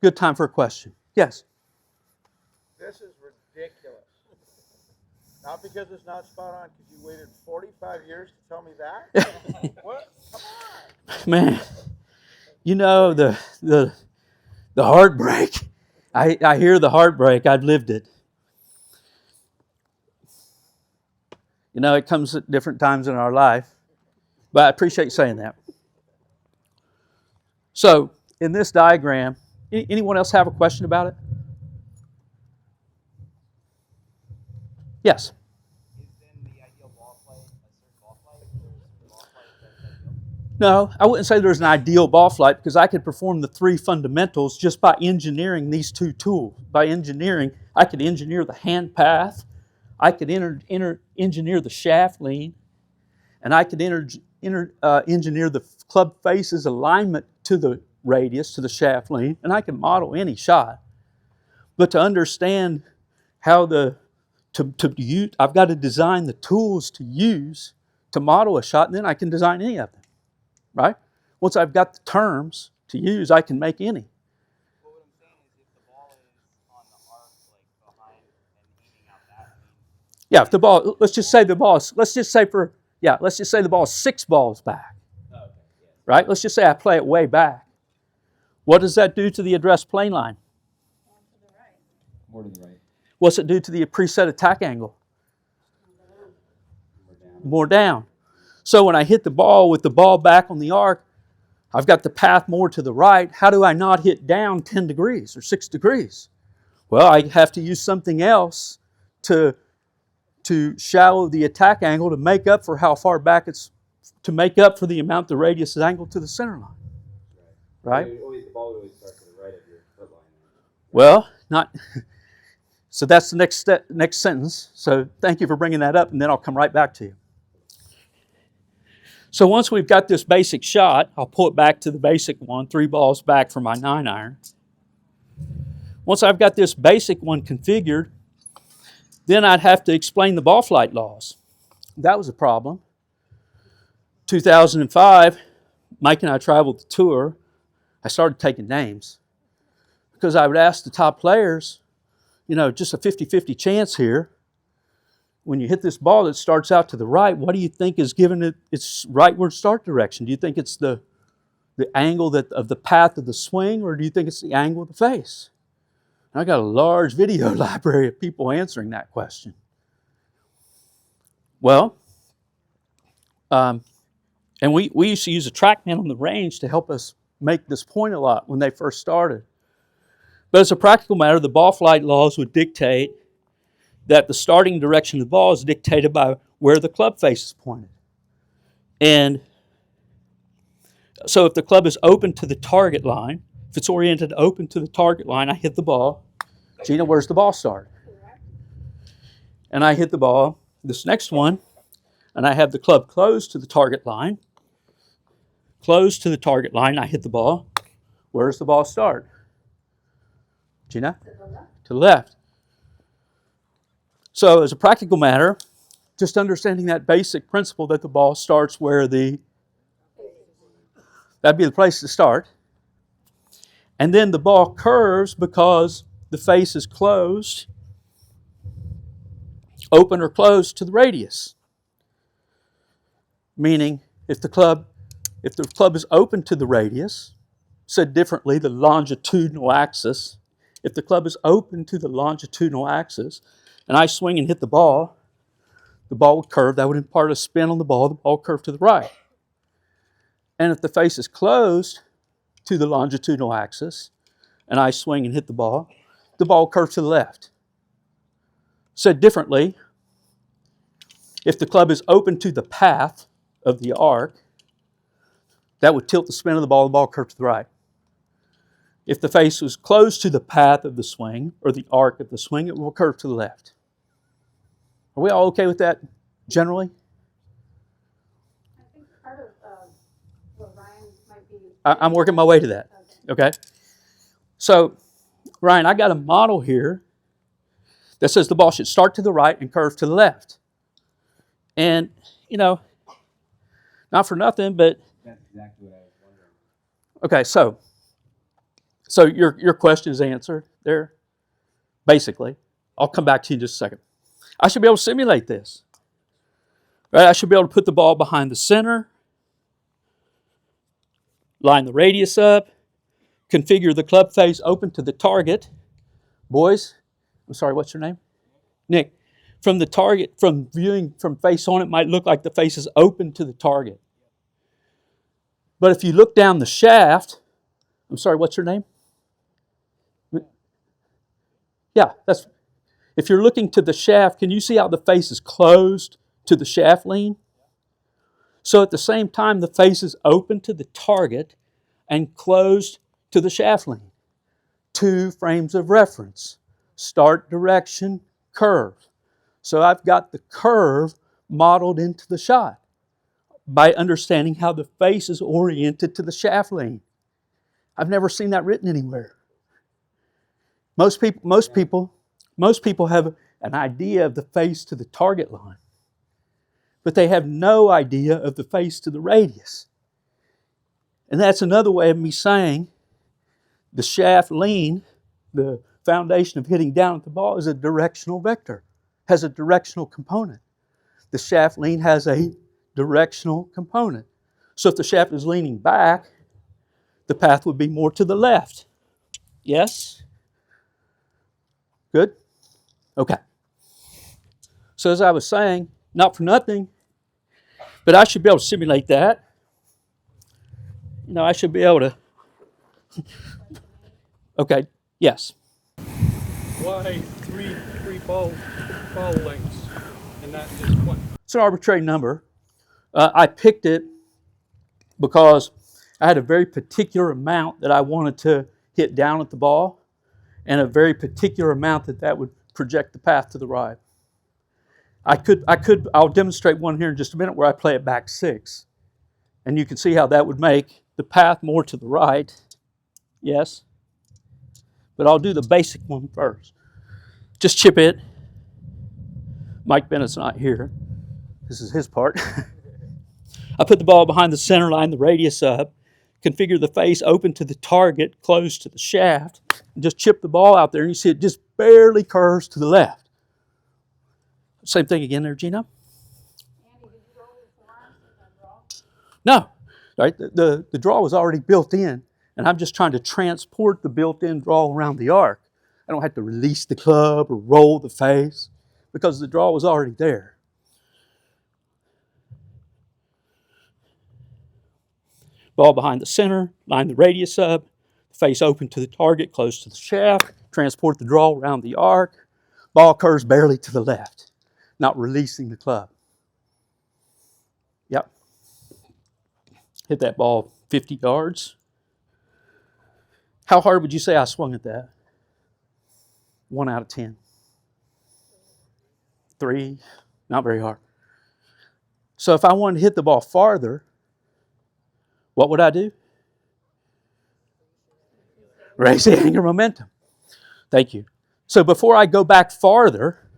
Good time for a question. Yes? This is ridiculous. Not because it's not spot on, because you waited 45 years to tell me that? What? Come on. Man, you know the heartbreak. I hear the heartbreak. I've lived it. You know, it comes at different times in our life. But I appreciate you saying that. So, in this diagram, anyone else have a question about it? Yes? Is then the ideal ball flight a certain ball flight? Is there a certain ball flight that's ideal? No, I wouldn't say there's an ideal ball flight because I could perform the three fundamentals just by engineering these two tools. By engineering, I could engineer the hand path, I could engineer the shaft lean, and I could engineer the club face's alignment to the radius, to the shaft lean, and I can model any shot. But to understand how to use, I've got to design the tools to use to model a shot, and then I can design any of them, right? Once I've got the terms to use, I can make any. Well, what I'm saying is if the ball is on the arc, like behind and aiming out that, Yeah, if the ball, let's just say the ball is 6 balls back, right? Let's just say I play it way back. What does that do to the address plane line? More to the right. What's it do to the preset attack angle? More down. So when I hit the ball with the ball back on the arc, I've got the path more to the right. How do I not hit down 10 degrees or 6 degrees? Well, I have to use something else to shallow the attack angle to make up for how far back to make up for the amount the radius is angled to the center line. Right? The ball would always start to the right of your foot line. Well, not. So that's the next sentence. So thank you for bringing that up, and then I'll come right back to you. So once we've got this basic shot, I'll pull it back to the basic one, 3 balls back for my 9-iron. Once I've got this basic one configured, then I'd have to explain the ball flight laws. That was a problem. 2005, Mike and I traveled the tour. I started taking names because I would ask the top players, you know, just a 50-50 chance here. When you hit this ball that starts out to the right, what do you think is giving it its rightward start direction? Do you think it's the angle of the path of the swing, or do you think it's the angle of the face? And I got a large video library of people answering that question. Well, and we used to use a TrackMan on the range to help us make this point a lot when they first started. But as a practical matter, the ball flight laws would dictate that the starting direction of the ball is dictated by where the club face is pointed. And so if the club is open to the target line, if it's oriented open to the target line, I hit the ball. Gina, where's the ball start? And I hit the ball, this next one, and I have the club closed to the target line. Closed to the target line, I hit the ball. Where's the ball start? Gina? To the left. So as a practical matter, just understanding that basic principle that the ball starts where that'd be the place to start. And then the ball curves because the face is closed, open or closed to the radius. Meaning, if the club is open to the radius, said differently, the longitudinal axis, if the club is open to the longitudinal axis, and I swing and hit the ball would curve. That would impart a spin on the ball would curve to the right. And if the face is closed to the longitudinal axis, and I swing and hit the ball will curve to the left. Said differently, If the club is open to the path of the arc, that would tilt the spin of the ball curves to the right. If the face was close to the path of the swing, or the arc of the swing, it will curve to the left. Are we all okay with that generally? I think part of what Ryan might be. I'm working my way to that. Okay? So, Ryan, I got a model here that says the ball should start to the right and curve to the left. And, you know, not for nothing, but That's exactly what I was wondering. okay, so your question is answered there, basically. I'll come back to you in just a second. I should be able to simulate this. Right? I should be able to put the ball behind the center, line the radius up, configure the club face open to the target. Boys, I'm sorry, what's your name? Nick. From the target, from viewing from face on, it might look like the face is open to the target. But if you look down the shaft, I'm sorry, what's your name? Yeah, that's, if you're looking to the shaft, can you see how the face is closed to the shaft lean? So at the same time, the face is open to the target and closed to the shaft lean. 2 frames of reference. Start, direction, curve. So I've got the curve modeled into the shot by understanding how the face is oriented to the shaft lean. I've never seen that written anywhere. Most people have an idea of the face to the target line, but they have no idea of the face to the radius. And that's another way of me saying the shaft lean, the foundation of hitting down at the ball, is a directional vector, has a directional component. The shaft lean has a directional component. So if the shaft is leaning back, the path would be more to the left. Yes? Good? Okay. So as I was saying, not for nothing, but I should be able to simulate that. You know, I should be able to. Okay, yes. Why three ball lengths and not just one? It's an arbitrary number. I picked it because I had a very particular amount that I wanted to hit down at the ball, and a very particular amount that would project the path to the right. I'll demonstrate one here in just a minute where I play it back 6. And you can see how that would make the path more to the right. Yes. But I'll do the basic one first. Just chip it. Mike Bennett's not here. This is his part. I put the ball behind the center line, the radius up, configure the face open to the target, close to the shaft, and just chip the ball out there, and you see it just barely curves to the left. Same thing again there, Gina? Andy, did you roll your forearms with that draw? No, right? The draw was already built in, and I'm just trying to transport the built-in draw around the arc. I don't have to release the club or roll the face because the draw was already there. Ball behind the center, line the radius up, face open to the target, close to the shaft, transport the draw around the arc. Ball curves barely to the left, not releasing the club. Yep. Hit that ball 50 yards. How hard would you say I swung at that? 1 out of 10. 3, not very hard. So if I wanted to hit the ball farther, what would I do? Raise the angular momentum. Thank you. So before I go back farther,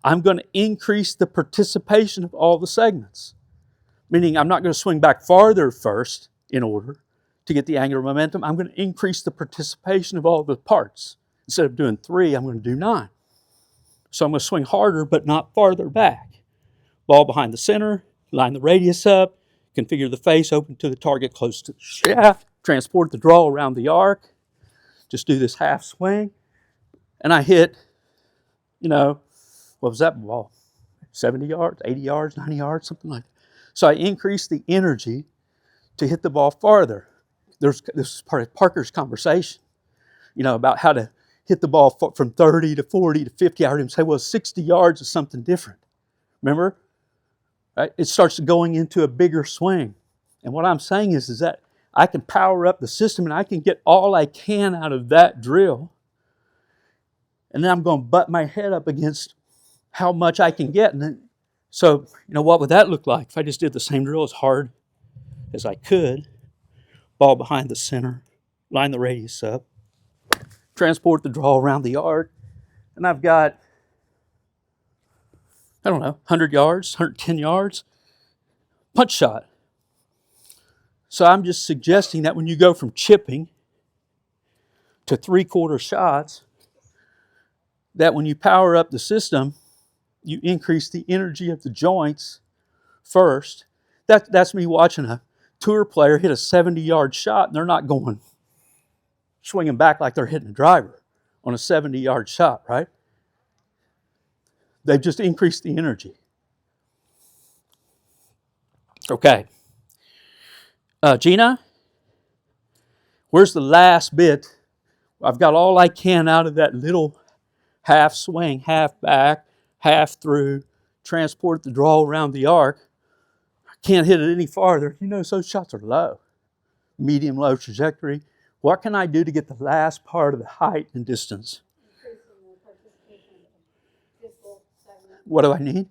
I'm going to increase the participation of all the segments. Meaning I'm not going to swing back farther first in order to get the angular momentum. I'm going to increase the participation of all the parts. Instead of doing 3, I'm going to do 9. So I'm going to swing harder but not farther back. Ball behind the center, line the radius up, configure the face open to the target close to the shaft, transport the draw around the arc, just do this half swing, and I hit, what was that ball? 70 yards, 80 yards, 90 yards, something like that. So I increased the energy to hit the ball farther. This is part of Parker's conversation, about how to hit the ball from 30 to 40 to 50. I heard him say, 60 yards is something different. Remember? right? It starts going into a bigger swing. And what I'm saying is that I can power up the system and I can get all I can out of that drill. And then I'm going to butt my head up against how much I can get. And then, so, what would that look like if I just did the same drill as hard as I could? Ball behind the center, line the radius up, transport the draw around the arc, and I've got, 100 yards, 110 yards, punch shot. So I'm just suggesting that when you go from chipping to 3/4 shots, that when you power up the system, you increase the energy of the joints first. That's me watching a tour player hit a 70-yard shot, and they're not going swinging back like they're hitting a driver on a 70-yard shot, right? They've just increased the energy. Okay. Gina, where's the last bit? I've got all I can out of that little half swing, half back, half through, transport the draw around the arc. I can't hit it any farther. Those shots are low, medium low trajectory. What can I do to get the last part of the height and distance? What do I need?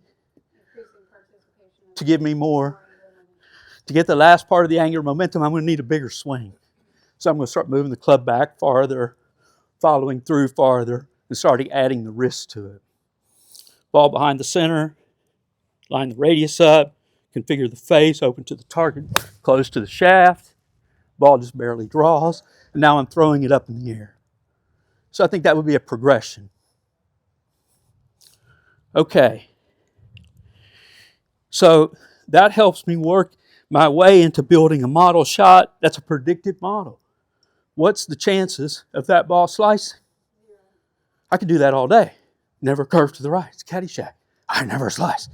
To give me more. To get the last part of the angular momentum, I'm going to need a bigger swing. So I'm going to start moving the club back farther, following through farther, and starting adding the wrist to it. Ball behind the center, line the radius up, configure the face, open to the target, close to the shaft. Ball just barely draws, and now I'm throwing it up in the air. So I think that would be a progression. Okay. So that helps me work my way into building a model shot that's a predictive model. What's the chances of that ball slicing? I could do that all day. Never curve to the right. It's Caddyshack. I never slice.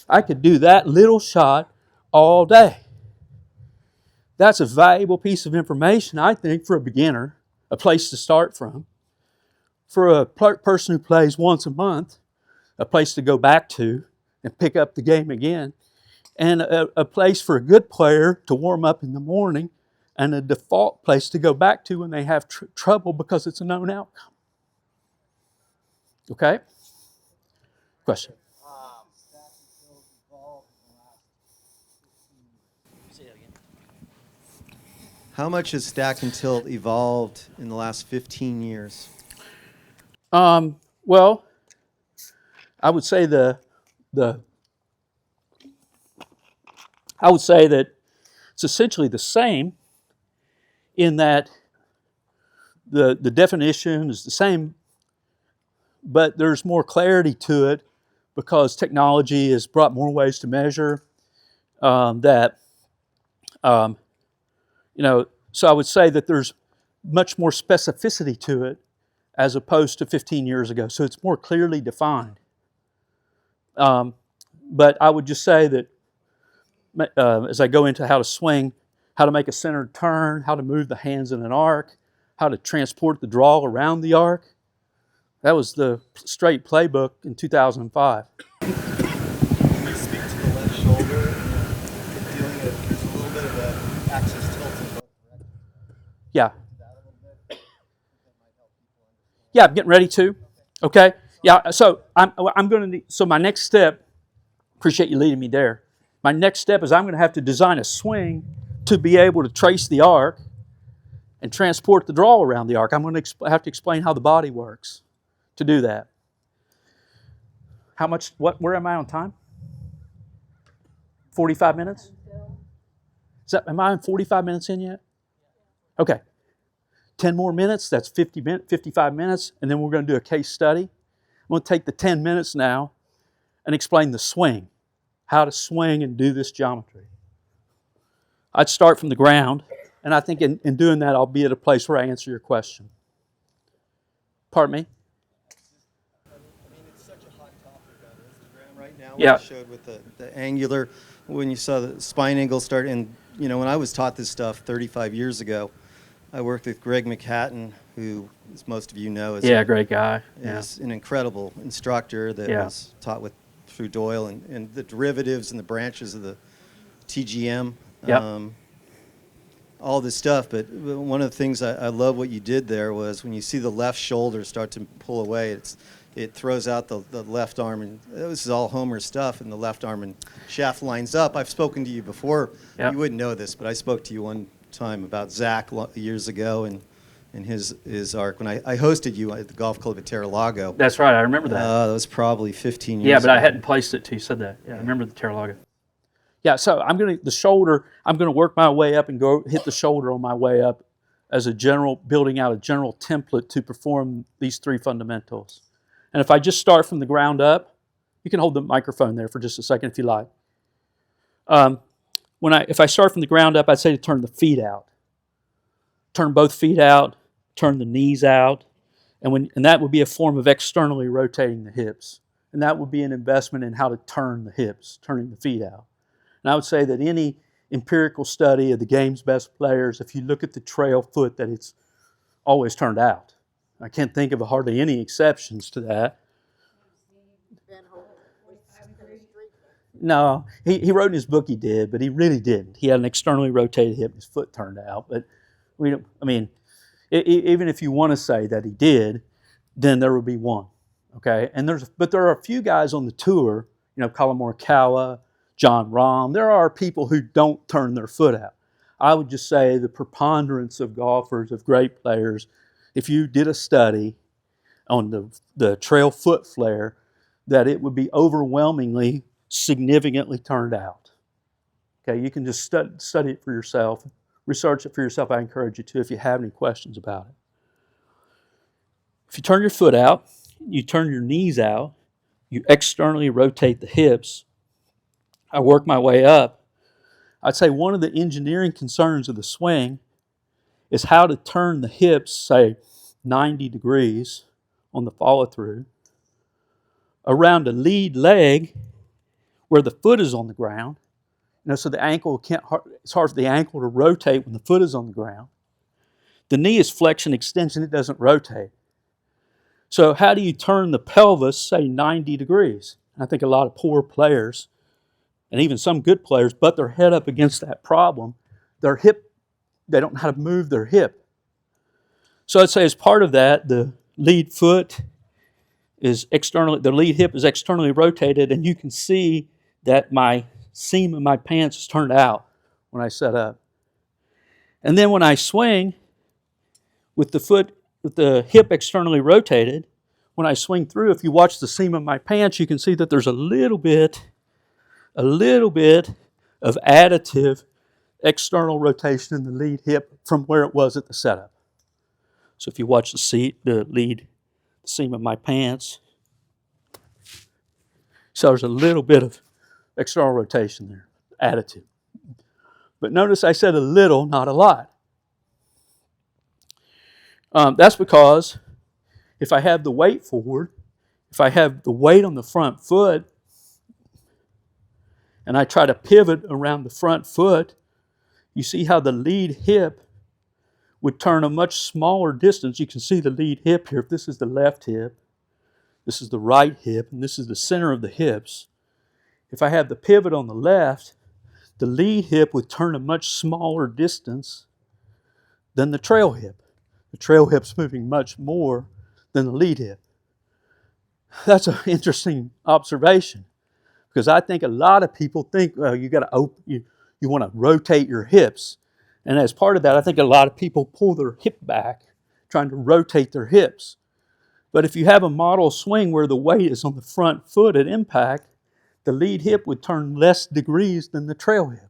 I could do that little shot all day. That's a valuable piece of information, I think, for a beginner, a place to start from. For a person who plays once a month, a place to go back to and pick up the game again. And a place for a good player to warm up in the morning, and a default place to go back to when they have trouble because it's a known outcome. Okay? Question? How much has stack and tilt evolved in the last 15 years? Well, I would say I would say that it's essentially the same in that the definition is the same, but there's more clarity to it because technology has brought more ways to measure so I would say that there's much more specificity to it as opposed to 15 years ago. So it's more clearly defined. But I would just say that as I go into how to swing, how to make a centered turn, how to move the hands in an arc, how to transport the draw around the arc, that was the straight playbook in 2005. Can you speak to the left shoulder and feeling that there's a little bit of an axis tilt in both directions? Yeah. Yeah, I'm getting ready to. Okay. Yeah. So I'm going to need. So my next step. Appreciate you leading me there. My next step is I'm going to have to design a swing to be able to trace the arc and transport the draw around the arc. I'm going to have to explain how the body works to do that. How much? Where am I on time? 45 minutes. Am I on 45 minutes in yet? Okay. 10 more minutes, that's 55 minutes, and then we're going to do a case study. I'm going to take the 10 minutes now and explain the swing, how to swing and do this geometry. I'd start from the ground, and I think in doing that, I'll be at a place where I answer your question. Pardon me? I mean, it's such a hot topic on Instagram right now. Yeah. You showed with the angular, when you saw the spine angle start, and when I was taught this stuff 35 years ago, I worked with Greg McHatton, who, as most of you know, is Great guy. is an incredible instructor that was taught with through Doyle and the derivatives and the branches of the TGM. Yep. All this stuff, but one of the things I love what you did there was when you see the left shoulder start to pull away, it throws out the left arm, and this is all Homer stuff, and the left arm and shaft lines up. I've spoken to you before. Yep. You wouldn't know this, but I spoke to you one time about Zach years ago and his arc. When I hosted you at the golf club at Terra-Lago. That's right. I remember that. That was probably 15 years Yeah, but I ago. hadn't placed it till you said that. Yeah, I remember the Terra-Lago. Yeah, so I'm gonna work my way up and go hit the shoulder on my way up as building out a general template to perform these three fundamentals. And if I just start from the ground up, you can hold the microphone there for just a second if you like. If I start from the ground up, I'd say to turn the feet out. Turn both feet out, turn the knees out, and that would be a form of externally rotating the hips. And that would be an investment in how to turn the hips, turning the feet out. And I would say that any empirical study of the game's best players, if you look at the trail foot, that it's always turned out. I can't think of hardly any exceptions to that. No, he wrote in his book he did, but he really didn't. He had an externally rotated hip, his foot turned out. But even if you want to say that he did, then there would be one. Okay, but there are a few guys on the tour, Colin Morikawa, John Rahm. There are people who don't turn their foot out. I would just say the preponderance of golfers, of great players, if you did a study on the trail foot flare, that it would be overwhelmingly, significantly turned out. Okay, you can just study it for yourself, research it for yourself. I encourage you to if you have any questions about it. If you turn your foot out, you turn your knees out, you externally rotate the hips, I work my way up. I'd say one of the engineering concerns of the swing is how to turn the hips, say 90 degrees on the follow-through, around a lead leg where the foot is on the ground. So the ankle it's hard for the ankle to rotate when the foot is on the ground. The knee is flexion extension, it doesn't rotate. So how do you turn the pelvis, say 90 degrees? And I think a lot of poor players, and even some good players, butt their head up against that problem. They don't know how to move their hip. So I'd say as part of that, the lead hip is externally rotated, and you can see that my seam of my pants is turned out when I set up. And then when I swing with the hip externally rotated, when I swing through, if you watch the seam of my pants, you can see that there's a little bit of additive external rotation in the lead hip from where it was at the setup. So if you watch the seam of my pants, so there's a little bit of external rotation there, additive. But notice I said a little, not a lot. That's because if I have the weight forward, if I have the weight on the front foot, and I try to pivot around the front foot, you see how the lead hip would turn a much smaller distance. You can see the lead hip here. If this is the left hip, this is the right hip, and this is the center of the hips. If I have the pivot on the left, the lead hip would turn a much smaller distance than the trail hip. The trail hip's moving much more than the lead hip. That's an interesting observation, because I think a lot of people think you want to rotate your hips, and as part of that, I think a lot of people pull their hip back, trying to rotate their hips. But if you have a model swing where the weight is on the front foot at impact, the lead hip would turn less degrees than the trail hip.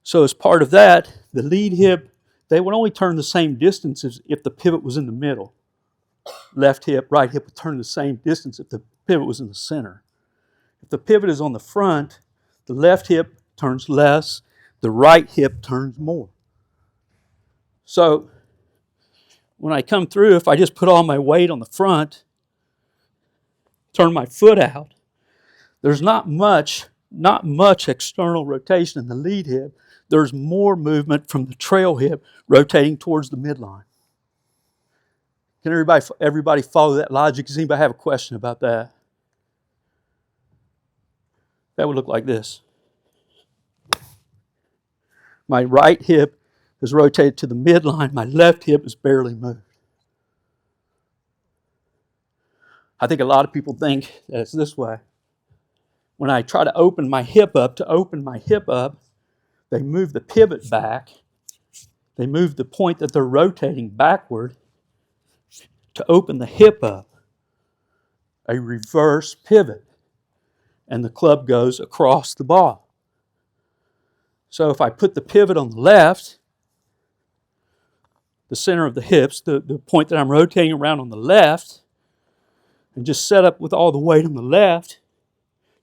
So as part of that, the lead hip, they would only turn the same distance as if the pivot was in the middle. Left hip, right hip would turn the same distance if the pivot was in the center. If the pivot is on the front, the left hip turns less, the right hip turns more. So when I come through, if I just put all my weight on the front, turn my foot out, there's not much external rotation in the lead hip. There's more movement from the trail hip rotating towards the midline. Can everybody follow that logic? Does anybody have a question about that? that would look like this. My right hip is rotated to the midline. My left hip is barely moved. I think a lot of people think that it's this way. When I try to open my hip up, they move the pivot back. They move the point that they're rotating backward to open the hip up. A reverse pivot. And the club goes across the ball. So if I put the pivot on the left, the center of the hips, the point that I'm rotating around on the left, and just set up with all the weight on the left,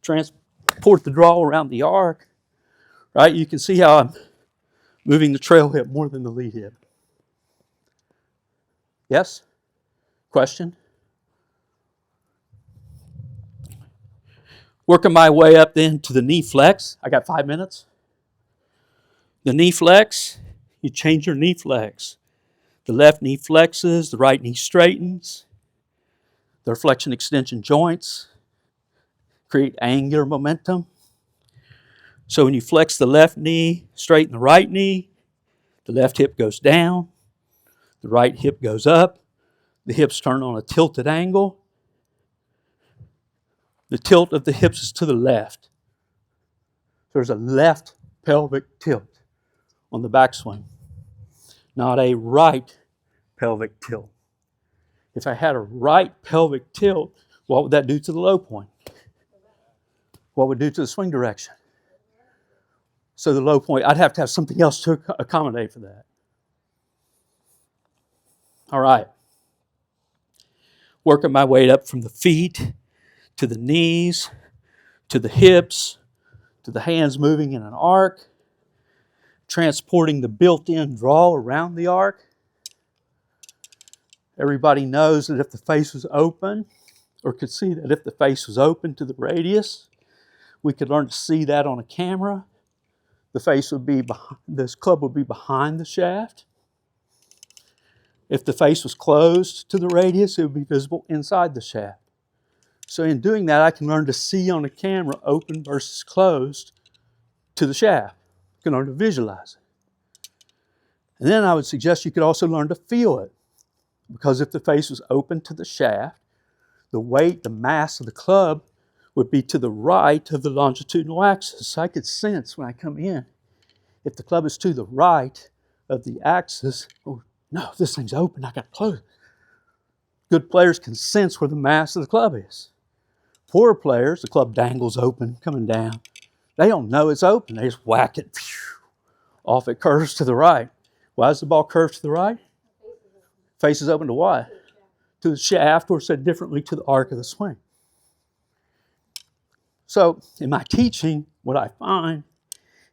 transport the draw around the arc, right? You can see how I'm moving the trail hip more than the lead hip. Yes? Question? Working my way up then to the knee flex. I got 5 minutes. The knee flex, you change your knee flex. The left knee flexes, the right knee straightens. Their flexion extension joints create angular momentum. So when you flex the left knee, straighten the right knee, the left hip goes down, the right hip goes up, the hips turn on a tilted angle. The tilt of the hips is to the left. There's a left pelvic tilt on the backswing, not a right pelvic tilt. If I had a right pelvic tilt, what would that do to the low point? What would it do to the swing direction? So the low point, I'd have to have something else to accommodate for that. All right. Working my way up from the feet to the knees, to the hips, to the hands moving in an arc, transporting the built-in draw around the arc. Everybody knows that if the face was open, or could see that if the face was open to the radius, we could learn to see that on a camera. The face would be behind, this club would be behind the shaft. If the face was closed to the radius, it would be visible inside the shaft. So in doing that, I can learn to see on a camera open versus closed to the shaft. I can learn to visualize it. And then I would suggest you could also learn to feel it. Because if the face was open to the shaft, the weight, the mass of the club would be to the right of the longitudinal axis. So I could sense when I come in, if the club is to the right of the axis, oh no, this thing's open, I got to close it. Good players can sense where the mass of the club is. Poor players, the club dangles open, coming down. They don't know it's open. They just whack it. Off it curves to the right. Why does the ball curve to the right? Face is open to what? To the shaft, or said differently, to the arc of the swing. So in my teaching, what I find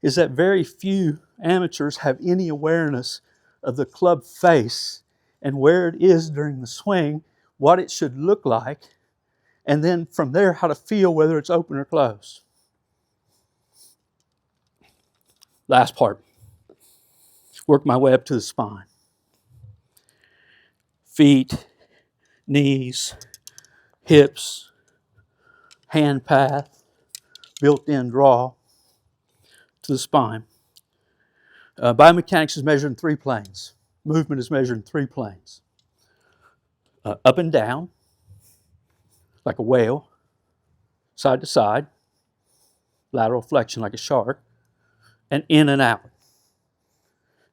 is that very few amateurs have any awareness of the club face and where it is during the swing, what it should look like, and then from there how to feel whether it's open or closed. Last part. Work my way up to the spine. Feet, knees, hips, hand path, built-in draw to the spine. Biomechanics is measured in 3 planes. Movement is measured in 3 planes. Up and down, like a whale, side to side, lateral flexion like a shark, and in and out.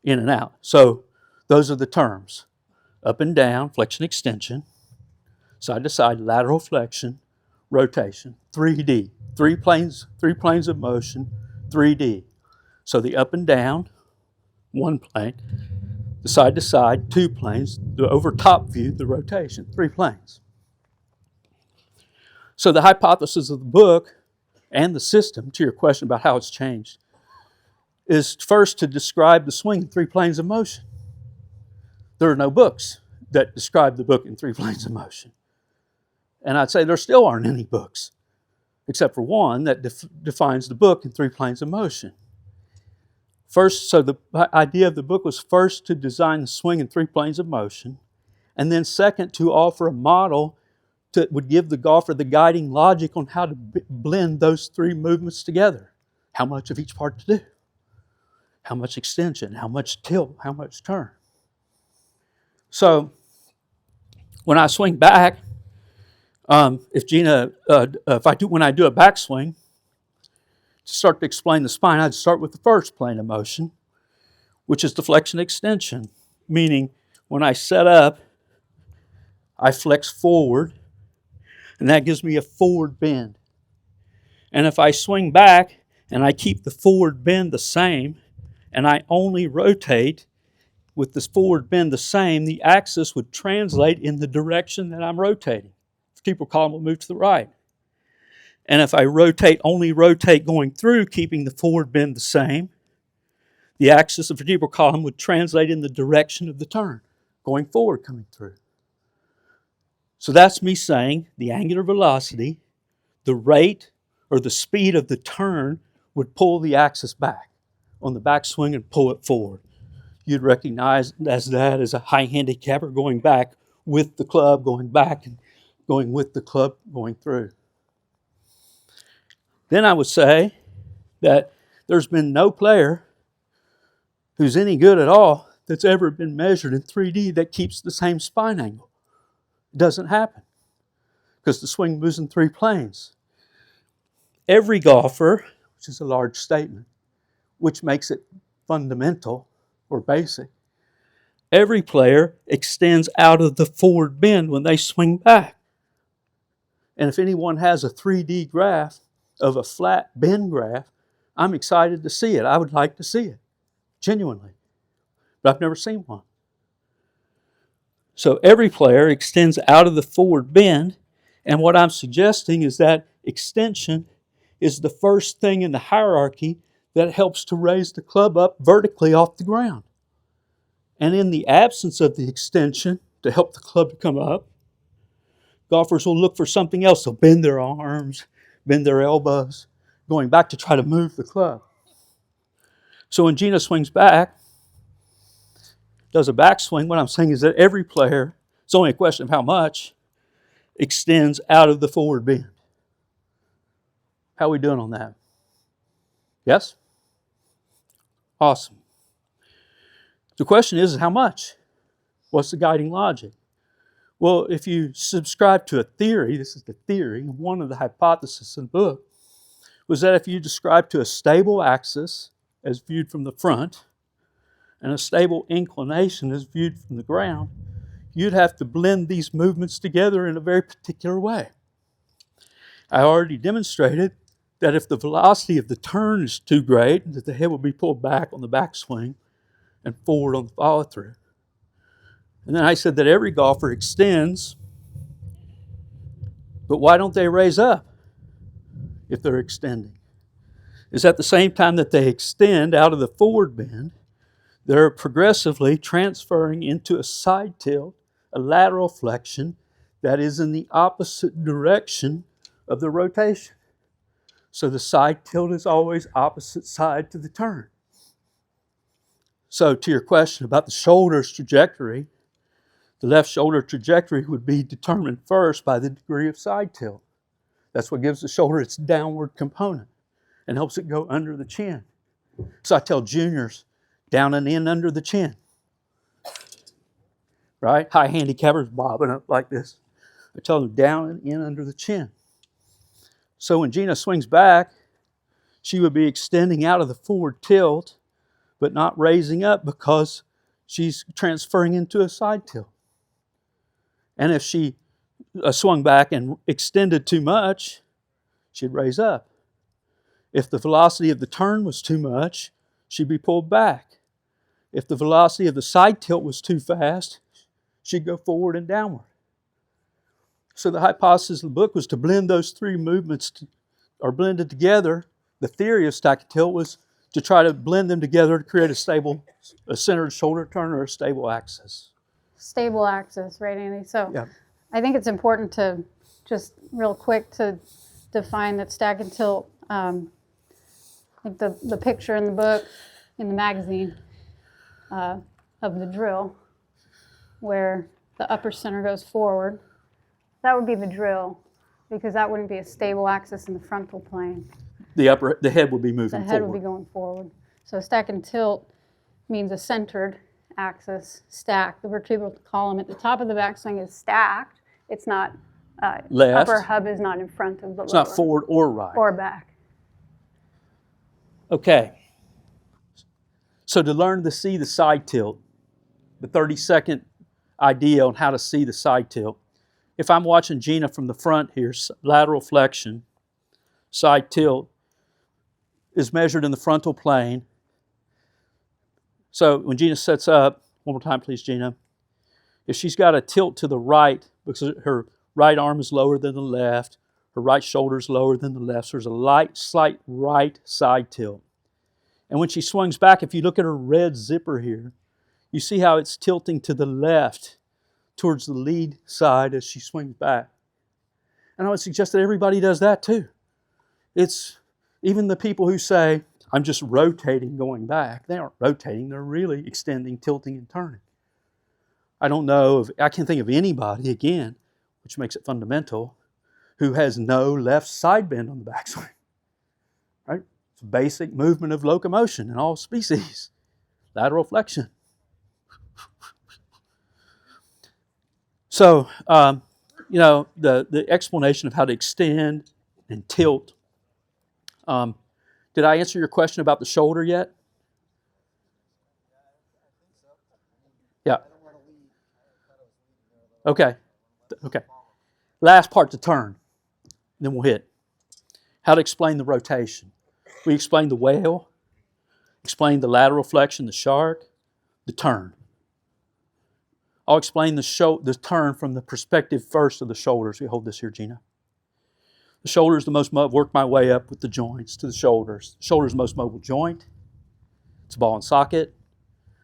In and out. So those are the terms. Up and down, flexion extension, side to side, lateral flexion, rotation, 3D. 3 planes of motion, 3D. So the up and down, 1 plane, the side to side, 2 planes, the over top view, the rotation, 3 planes. So the hypothesis of the book and the system, to your question about how it's changed, is first to describe the swing in 3 planes of motion. There are no books that describe the book in 3 planes of motion. And I'd say there still aren't any books, except for one that defines the book in 3 planes of motion. First, so the idea of the book was first to design the swing in 3 planes of motion, and then second, to offer a model would give the golfer the guiding logic on how to blend those three movements together. How much of each part to do? How much extension? How much tilt? How much turn? So when I swing back, when I do a backswing, to start to explain the spine, I'd start with the first plane of motion, which is the flexion extension, meaning when I set up, I flex forward, and that gives me a forward bend. And if I swing back and I keep the forward bend the same, and I only rotate with this forward bend the same, the axis would translate in the direction that I'm rotating. The vertebral column will move to the right. And if I only rotate going through, keeping the forward bend the same, the axis of the vertebral column would translate in the direction of the turn, going forward, coming through. So that's me saying the angular velocity, the rate or the speed of the turn would pull the axis back on the backswing and pull it forward. You'd recognize that as a high handicapper going back with the club, going back and going with the club, going through. Then I would say that there's been no player who's any good at all that's ever been measured in 3D that keeps the same spine angle. It doesn't happen because the swing moves in three planes. Every golfer, which is a large statement, which makes it fundamental or basic, every player extends out of the forward bend when they swing back. And if anyone has a 3D graph of a flat bend graph, I'm excited to see it. I would like to see it, genuinely. But I've never seen one. So every player extends out of the forward bend, and what I'm suggesting is that extension is the first thing in the hierarchy that helps to raise the club up vertically off the ground. And in the absence of the extension to help the club to come up, golfers will look for something else. They'll bend their arms, bend their elbows, going back to try to move the club. So when Gina swings back, does a backswing, what I'm saying is that every player, it's only a question of how much, extends out of the forward bend. How are we doing on that? Yes? Awesome. The question is how much? What's the guiding logic? Well, if you subscribe to a theory, this is the theory, and one of the hypotheses in the book was that if you describe to a stable axis as viewed from the front and a stable inclination as viewed from the ground, you'd have to blend these movements together in a very particular way. I already demonstrated that if the velocity of the turn is too great, that the head will be pulled back on the backswing and forward on the follow-through. And then I said that every golfer extends, but why don't they raise up if they're extending? Is at the same time that they extend out of the forward bend, they're progressively transferring into a side tilt, a lateral flexion that is in the opposite direction of the rotation. So the side tilt is always opposite side to the turn. So to your question about the shoulder's trajectory, the left shoulder trajectory would be determined first by the degree of side tilt. That's what gives the shoulder its downward component and helps it go under the chin. So I tell juniors, down and in under the chin. Right? High handicappers bobbing up like this. I tell them down and in under the chin. So when Gina swings back, she would be extending out of the forward tilt, but not raising up because she's transferring into a side tilt. And if she swung back and extended too much, she'd raise up. If the velocity of the turn was too much, she'd be pulled back. If the velocity of the side tilt was too fast, she'd go forward and downward. So the hypothesis of the book was to blend those three movements are blended together. The theory of stack and tilt was to try to blend them together to create a centered shoulder turn or a stable axis. Stable axis, right, Andy? So Yeah. I think it's important to just real quick to define that stack and tilt. Like the picture in the book, in the magazine of the drill, where the upper center goes forward That would be the drill, because that wouldn't be a stable axis in the frontal plane. The head would be The moving head would forward. be going forward. So stack and tilt means a centered axis, stacked. The vertebral column at the top of the backswing is stacked. It's not, Left. upper hub is not in front of the It's lower. not forward or right. Or back. Okay. So to learn to see the side tilt, the 30-second idea on how to see the side tilt. If I'm watching Gina from the front here, lateral flexion, side tilt is measured in the frontal plane. So when Gina sets up, one more time please, Gina, if she's got a tilt to the right because her right arm is lower than the left, her right shoulder is lower than the left, so there's a slight right side tilt. And when she swings back, if you look at her red zipper here, you see how it's tilting to the left towards the lead side as she swings back. And I would suggest that everybody does that too. It's even the people who say, I'm just rotating going back. They aren't rotating, they're really extending, tilting, and turning. I can't think of anybody, again, which makes it fundamental, who has no left side bend on the backswing. Right? It's a basic movement of locomotion in all species. Lateral flexion. So, the explanation of how to extend and tilt. Did I answer your question about the shoulder yet? Yeah. Okay. Last part to turn. Then we'll hit. How to explain the rotation. We explained the whale, explained the lateral flexion, the shark, the turn. I'll explain the turn from the perspective first of the shoulders. We hold this here, Gina. The shoulder is the most mobile. Work my way up with the joints to the shoulders. The shoulder is the most mobile joint. It's a ball and socket.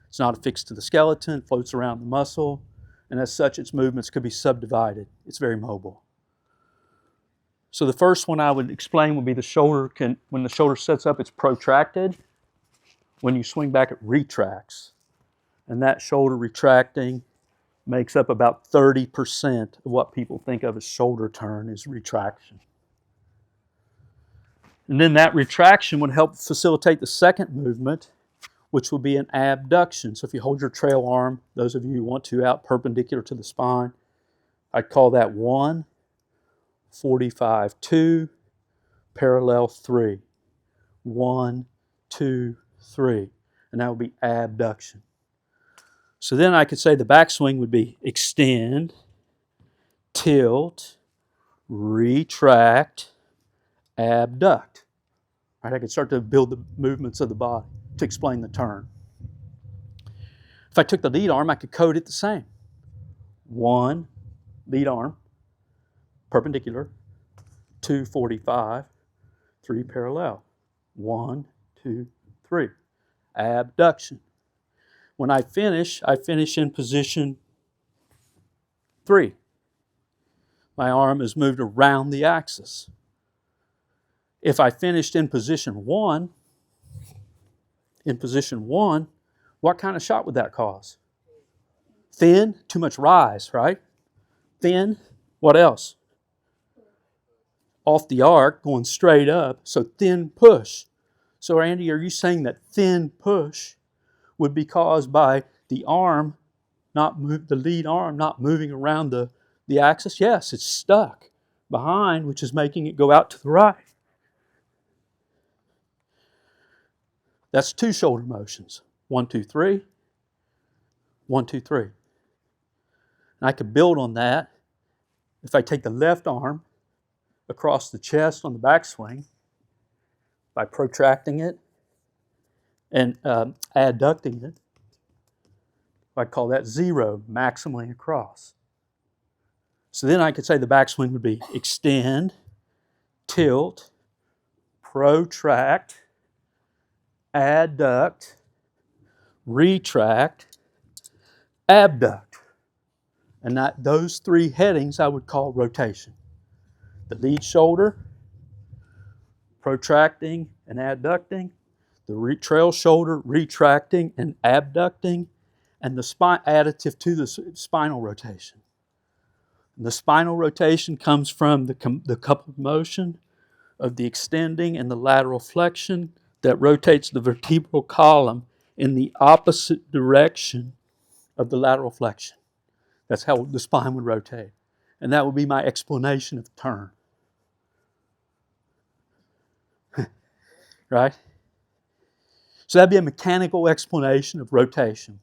It's not affixed to the skeleton. It floats around the muscle. And as such, its movements could be subdivided. It's very mobile. So the first one I would explain would be the shoulder. When the shoulder sets up, it's protracted. When you swing back, it retracts. And that shoulder retracting makes up about 30% of what people think of as shoulder turn is retraction. And then that retraction would help facilitate the second movement, which will be an abduction. So if you hold your trail arm, those of you who want to, out perpendicular to the spine, I'd call that 1, 45, 2, parallel 3. 1, 2, 3. And that would be abduction. So then I could say the backswing would be extend, tilt, retract, abduct. Right, I could start to build the movements of the body to explain the turn. If I took the lead arm, I could code it the same. 1, lead arm, perpendicular, 2, 45, 3, parallel. 1, 2, 3. Abduction. When I finish in position 3. My arm is moved around the axis. If I finished in position 1, what kind of shot would that cause? Thin, too much rise, right? Thin, what else? Off the arc, going straight up, so thin push. So Andy, are you saying that thin push would be caused by the lead arm not moving around the axis? Yes, it's stuck behind, which is making it go out to the right. That's 2 shoulder motions. 1, 2, 3. 1, 2, 3. And I could build on that if I take the left arm across the chest on the backswing by protracting it and adducting it. I call that 0, maximally across. So then I could say the backswing would be extend, tilt, protract, adduct, retract, abduct. And those 3 headings I would call rotation. The lead shoulder, protracting and adducting, the trail shoulder, retracting and abducting, and the spine additive to the spinal rotation. And the spinal rotation comes from the coupled motion of the extending and the lateral flexion that rotates the vertebral column in the opposite direction of the lateral flexion. That's how the spine would rotate. And that would be my explanation of turn. Right? So that'd be a mechanical explanation of rotation.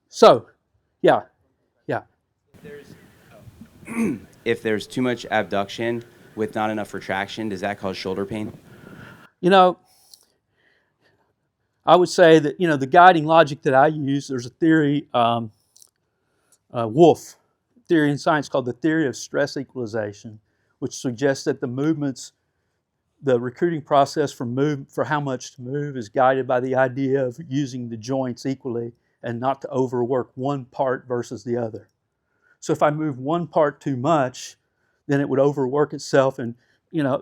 So, yeah. If there's too much abduction with not enough retraction, does that cause shoulder pain? You know, I would say that, the guiding logic that I use, there's a theory, Wolff theory in science called the theory of stress equalization, which suggests that the recruiting process for how much to move is guided by the idea of using the joints equally and not to overwork one part versus the other. So if I move one part too much, then it would overwork itself. And,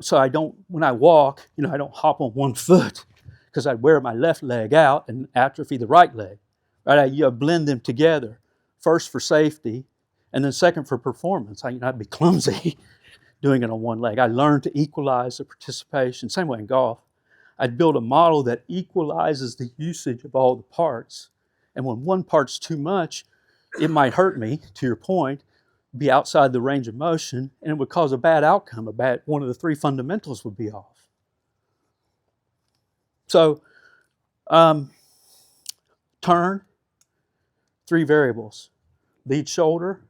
so when I walk, I don't hop on one foot because I'd wear my left leg out and atrophy the right leg. Right? I blend them together, first for safety, and then second for performance. I'd be clumsy doing it on one leg. I learned to equalize the participation. Same way in golf. I'd build a model that equalizes the usage of all the parts. And when one part's too much, it might hurt me, to your point, be outside the range of motion, and it would cause a bad outcome. One of the three fundamentals would be off. So, turn, three variables: lead shoulder,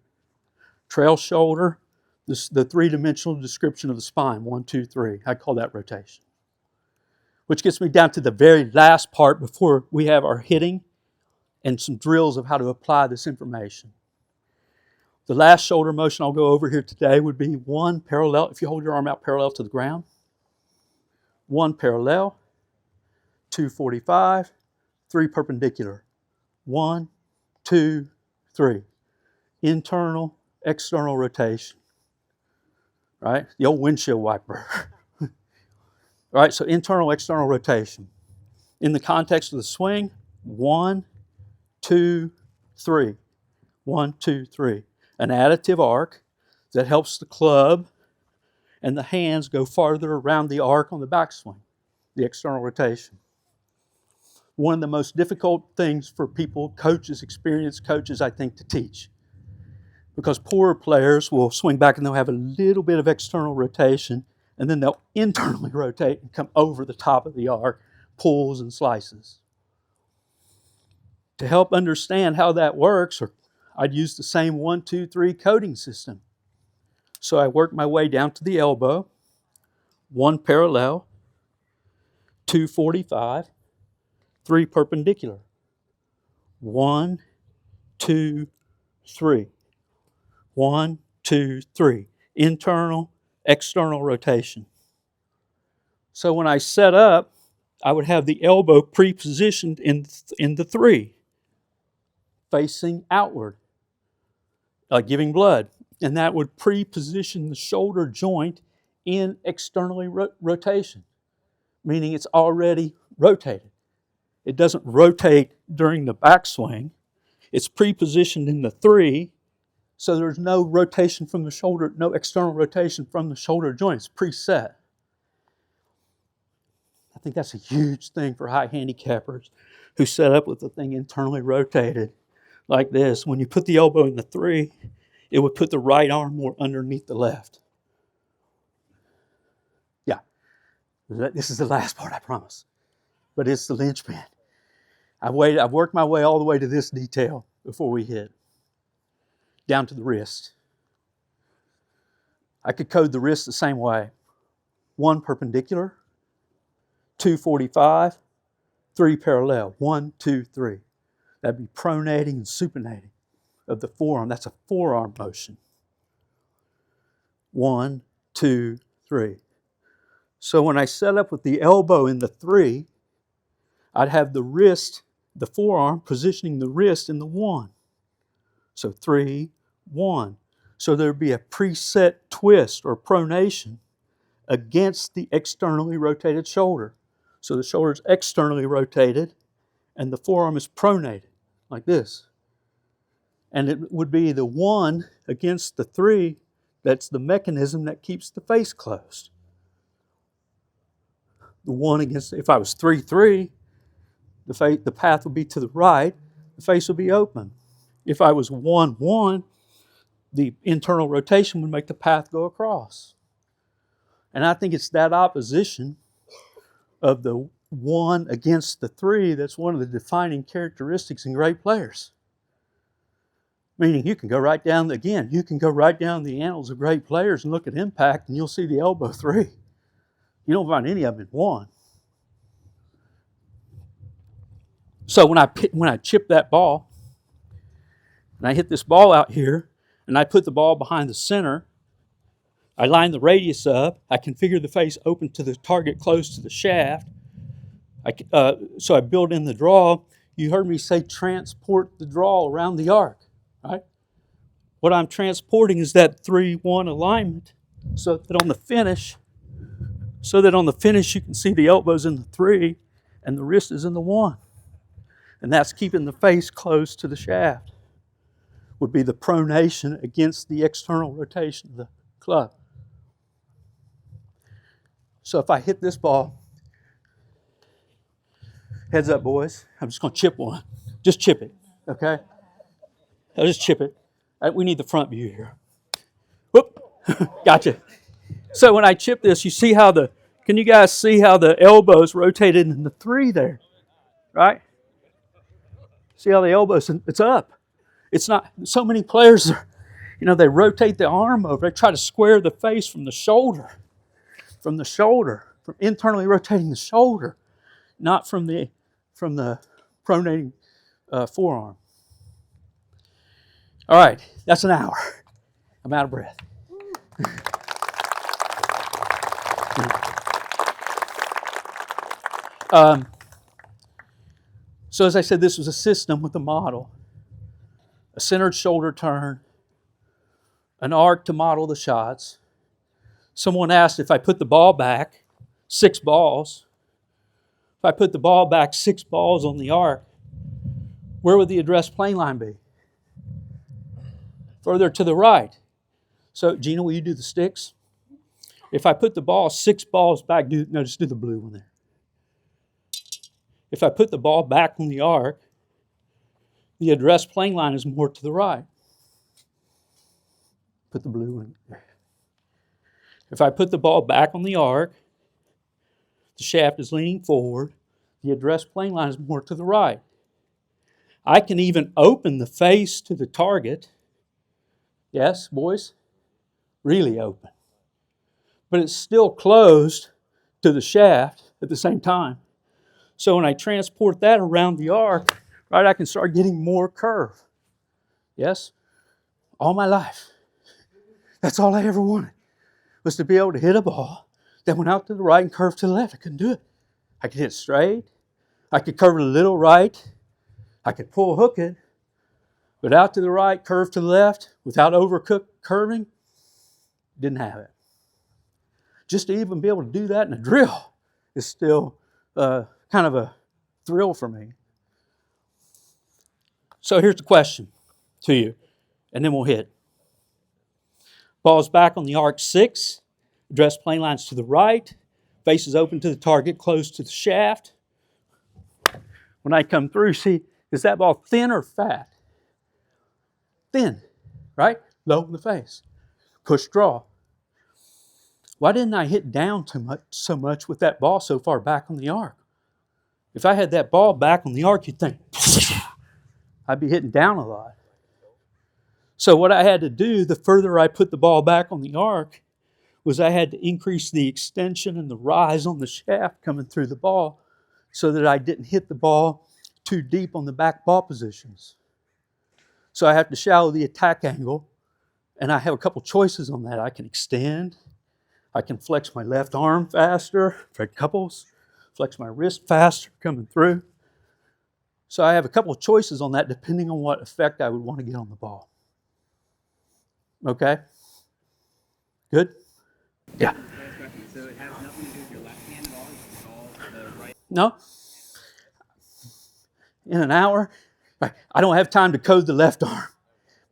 trail shoulder, the three-dimensional description of the spine, 1, 2, 3. I call that rotation. Which gets me down to the very last part before we have our hitting and some drills of how to apply this information. The last shoulder motion I'll go over here today would be one parallel, if you hold your arm out parallel to the ground, one parallel, 245, three perpendicular, 1, 2, 3. Internal, external rotation. Right? The old windshield wiper. Right? So internal, external rotation. In the context of the swing, 1, 2, 3. 1, 2, 3. An additive arc that helps the club and the hands go farther around the arc on the backswing, the external rotation. One of the most difficult things for people, coaches, experienced coaches, I think, to teach. Because poorer players will swing back and they'll have a little bit of external rotation, and then they'll internally rotate and come over the top of the arc, pulls and slices. To help understand how that works, I'd use the same 1, 2, 3 coding system. So I work my way down to the elbow, 1 parallel, 245, 3 perpendicular. 1, 2, 3. 1, 2, 3. Internal, external rotation. So when I set up, I would have the elbow pre-positioned in the 3, facing outward, giving blood. And that would pre-position the shoulder joint in externally rotation, meaning it's already rotated. It doesn't rotate during the backswing. It's pre-positioned in the 3, so there's no rotation from the shoulder, no external rotation from the shoulder joint. It's preset. I think that's a huge thing for high handicappers who set up with the thing internally rotated like this. When you put the elbow in the 3, it would put the right arm more underneath the left. Yeah, this is the last part, I promise. But it's the linchpin. I've worked my way all the way to this detail before we hit. Down to the wrist. I could code the wrist the same way. 1 perpendicular, 245, 3 parallel. 1, 2, 3. That'd be pronating and supinating of the forearm. That's a forearm motion. 1, 2, 3. So when I set up with the elbow in the 3, I'd have the wrist, the forearm, positioning the wrist in the 1. So 3, 1. So there'd be a preset twist or pronation against the externally rotated shoulder. So the shoulder is externally rotated and the forearm is pronated, like this. And it would be the 1 against the 3 that's the mechanism that keeps the face closed. The 1 against, if I was 3-3, the path would be to the right, the face would be open. If I was 1-1, the internal rotation would make the path go across. And I think it's that opposition of the 1 against the 3 that's one of the defining characteristics in great players. Meaning you can go right down the annals of great players and look at impact and you'll see the elbow 3. You don't find any of them in 1. So when I chip that ball, and I hit this ball out here, and I put the ball behind the center, I line the radius up, I configure the face open to the target close to the shaft, so I build in the draw. You heard me say transport the draw around the arc, right? What I'm transporting is that 3-1 alignment so that on the finish you can see the elbows in the 3 and the wrist is in the 1. And that's keeping the face close to the shaft. Would be the pronation against the external rotation of the club. So if I hit this ball, heads up boys, I'm just going to chip one. Just chip it, okay? I'll just chip it. We need the front view here. Whoop, gotcha. So when I chip this, you see how can you guys see how the elbows rotated in the 3 there, right? See how the elbows, it's up. It's not, so many players, they rotate the arm over. They try to square the face from internally rotating the shoulder, not from the pronating forearm. All right, that's an hour. I'm out of breath. So as I said, this was a system with a model. A centered shoulder turn, an arc to model the shots. Someone asked if I put the ball back 6 balls, if I put the ball back 6 balls on the arc, where would the address plane line be? Further to the right. So, Gina, will you do the sticks? If I put the ball 6 balls back, just do the blue one there. If I put the ball back on the arc, the address plane line is more to the right. Put the blue one there. If I put the ball back on the arc, the shaft is leaning forward, the address plane line is more to the right. I can even open the face to the target. Yes, boys? Really open. But it's still closed to the shaft at the same time. So when I transport that around the arc, right, I can start getting more curve. Yes? All my life. That's all I ever wanted, was to be able to hit a ball that went out to the right and curved to the left. I couldn't do it. I could hit it straight. I could curve it a little right. I could pull hook it. But out to the right, curve to the left, without overcooked curving, didn't have it. Just to even be able to do that in a drill is still kind of a thrill for me. So here's the question to you, and then we'll hit. Ball's back on the arc 6, address plane lines to the right, face is open to the target, close to the shaft. When I come through, see, is that ball thin or fat? Thin, right? Low in the face. Push draw. Why didn't I hit down so much with that ball so far back on the arc? If I had that ball back on the arc, you'd think, I'd be hitting down a lot. So what I had to do, the further I put the ball back on the arc, was I had to increase the extension and the rise on the shaft coming through the ball so that I didn't hit the ball too deep on the back ball positions. So I have to shallow the attack angle, and I have a couple choices on that. I can extend, I can flex my left arm faster, Fred Couples, flex my wrist faster coming through. So I have a couple of choices on that depending on what effect I would want to get on the ball. Okay? Good? Yeah. So it has nothing to do with your left hand at all? It's all the right? No. In an hour, I don't have time to code the left arm.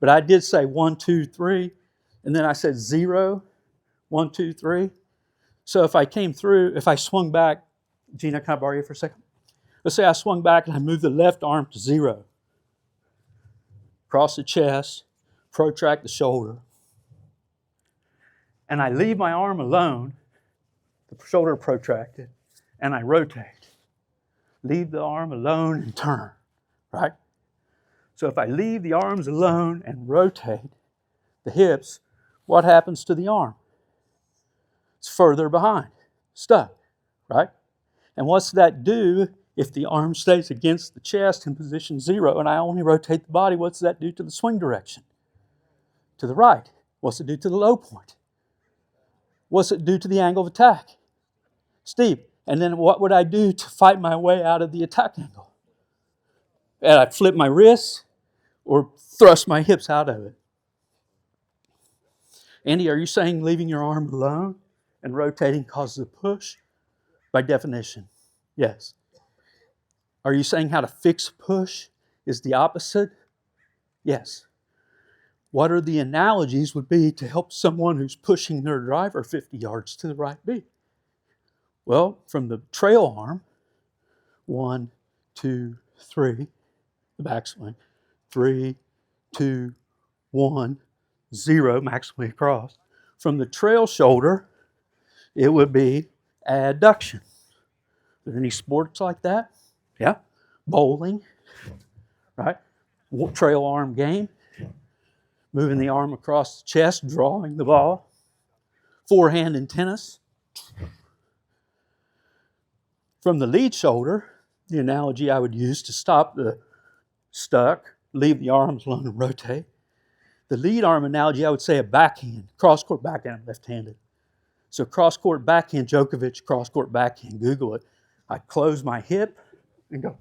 But I did say 1, 2, 3, and then I said 0, 1, 2, 3. So if I came through, if I swung back, Gina, can I borrow you for a second? Let's say I swung back and I moved the left arm to 0. Cross the chest, protract the shoulder. And I leave my arm alone, the shoulder protracted, and I rotate. Leave the arm alone and turn, right? So if I leave the arms alone and rotate the hips, what happens to the arm? It's further behind, stuck, right? And what's that do if the arm stays against the chest in position 0 and I only rotate the body? What's that do to the swing direction? To the right. What's it do to the low point? What's it do to the angle of attack? Steep. And then what would I do to fight my way out of the attack angle? And I'd flip my wrists or thrust my hips out of it. Andy, are you saying leaving your arm alone and rotating causes a push? By definition, yes. Are you saying how to fix push is the opposite? Yes. What are the analogies would be to help someone who's pushing their driver 50 yards to the right be? Well, from the trail arm, 1, 2, 3, the backswing, 3, 2, 1, 0, maximally across. From the trail shoulder, it would be adduction. Are there any sports like that? Yeah. Bowling, right? Trail arm game. Moving the arm across the chest, drawing the ball. Forehand in tennis. From the lead shoulder, the analogy I would use to stop the stuck, leave the arms alone and rotate. The lead arm analogy, I would say a backhand, cross-court backhand, I'm left-handed. So cross-court backhand, Djokovic, cross-court backhand, Google it. I close my hip and go,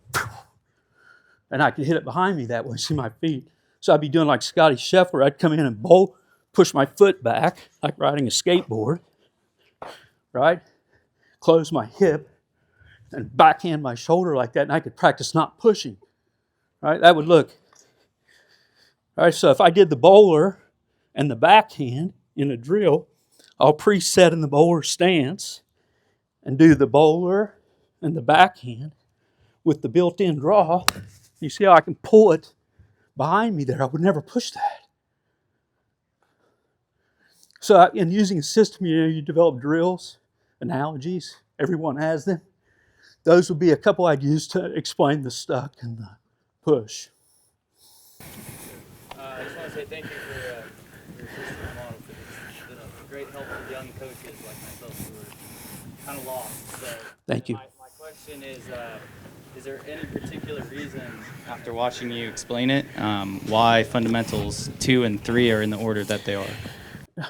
and I could hit it behind me that way, see my feet. So I'd be doing like Scotty Scheffler. I'd come in and bowl, push my foot back, like riding a skateboard, right? Close my hip and backhand my shoulder like that, and I could practice not pushing, right? That would look. All right, so if I did the bowler and the backhand in a drill, I'll preset in the bowler stance and do the bowler and the backhand with the built-in draw. You see how I can pull it behind me there? I would never push that. So in using a system, you develop drills, analogies. Everyone has them. Those would be a couple I'd use to explain the stuck and the push. I just want to say thank you for your system model. It's been a great help for young coaches like myself who are kind of lost. So Thank you. My question is there any particular reason, after watching you explain it, why fundamentals 2 and 3 are in the order that they are?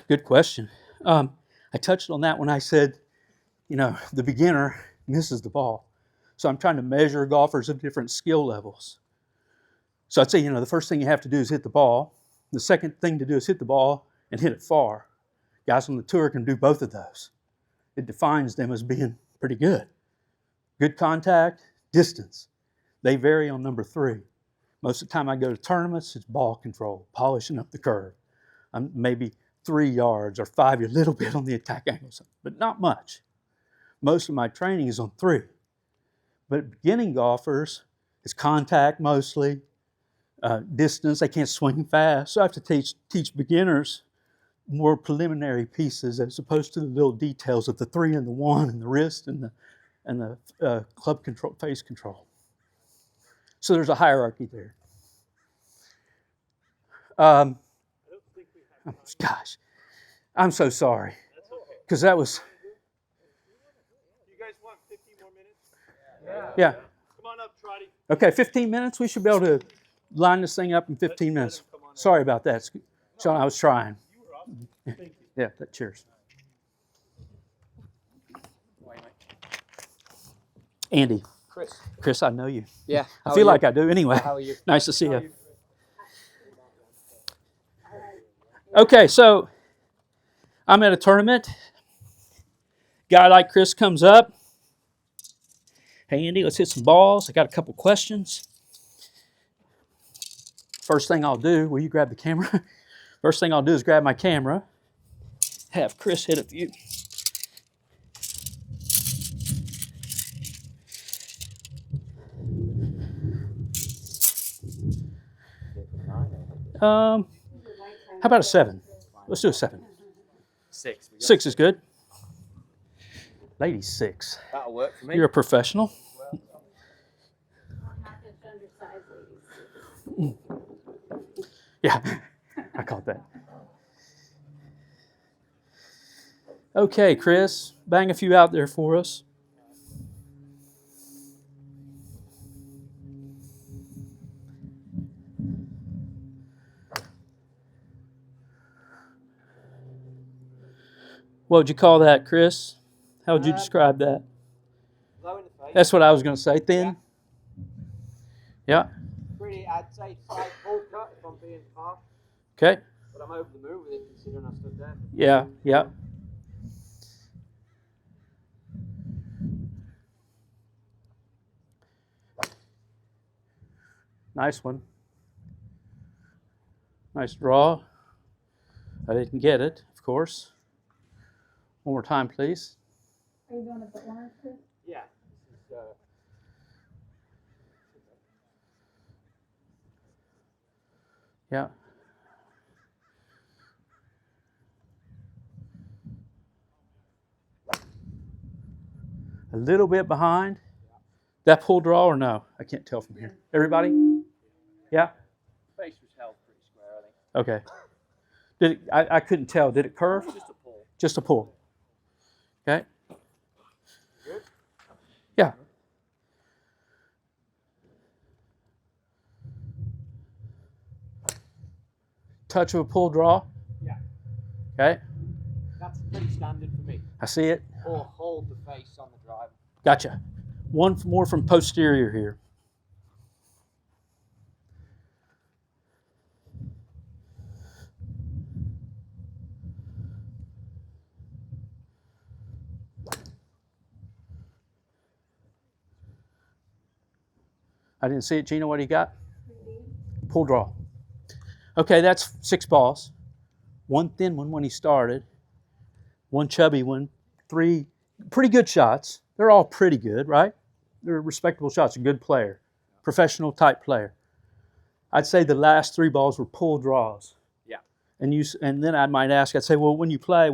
Good question. I touched on that when I said, the beginner misses the ball. So I'm trying to measure golfers of different skill levels. So I'd say, the first thing you have to do is hit the ball. The second thing to do is hit the ball and hit it far. Guys on the tour can do both of those. It defines them as being pretty good. Good contact, distance. They vary on number 3. Most of the time I go to tournaments, it's ball control, polishing up the curve. I'm maybe 3 yards or 5, a little bit on the attack angle, but not much. Most of my training is on 3. But beginning golfers, it's contact mostly, distance, they can't swing fast. So I have to teach beginners more preliminary pieces as opposed to the little details of the 3 and the 1 and the wrist and the club control, face control. So there's a hierarchy there. Gosh, I'm so sorry. Because that was... You guys want 15 more minutes? Yeah. Come on up, Trotty. Okay, 15 minutes? We should be able to line this thing up in 15 minutes. Sorry about that. Sean, I was trying. You were awesome. Thank you. Yeah, cheers. Andy. Chris, I know you. Yeah. I feel like I do anyway. How are you? Nice to see you. Okay, so I'm at a tournament. Guy like Chris comes up. Hey, Andy, let's hit some balls. I got a couple questions. first thing I'll do, will you grab the camera? First thing I'll do is grab my camera, have Chris hit a few. How about a 7? Let's do a 7. 6. 6 is good. Ladies, 6. That'll work for me. You're a professional. Yeah, I caught that. Okay, Chris, bang a few out there for us. What would you call that, Chris? How would you describe that? Low in the face. That's what I was going to say. Thin? Yeah. Pretty, I'd say slight pull cut if I'm being harsh, Okay. but I'm over the moon with it considering I stood there. Yeah, yeah. Nice one. Nice draw. I didn't get it, of course. One more time, please. Are you doing it the orange, Chris? Yeah. This is, Yeah. A little bit behind. That pull draw or no? I can't tell from here. Everybody? Yeah? face was held pretty square, I think. Okay. Did it, I couldn't tell. Did it curve? Just a pull. Just a pull. Okay. Good? Yeah. Touch of a pull draw. Yeah. Okay. That's pretty standard for me. I see it. Or hold the face on the driver. Gotcha. One more from posterior here. I didn't see it. Gina, what do you got? Pull draw. Okay, that's 6 balls. One thin one when he started. One chubby one. 3 pretty good shots. They're all pretty good, right? They're respectable shots. A good player. Professional type player. I'd say the last 3 balls were pull draws. Yeah. And then I might ask, I'd say, well, when you play,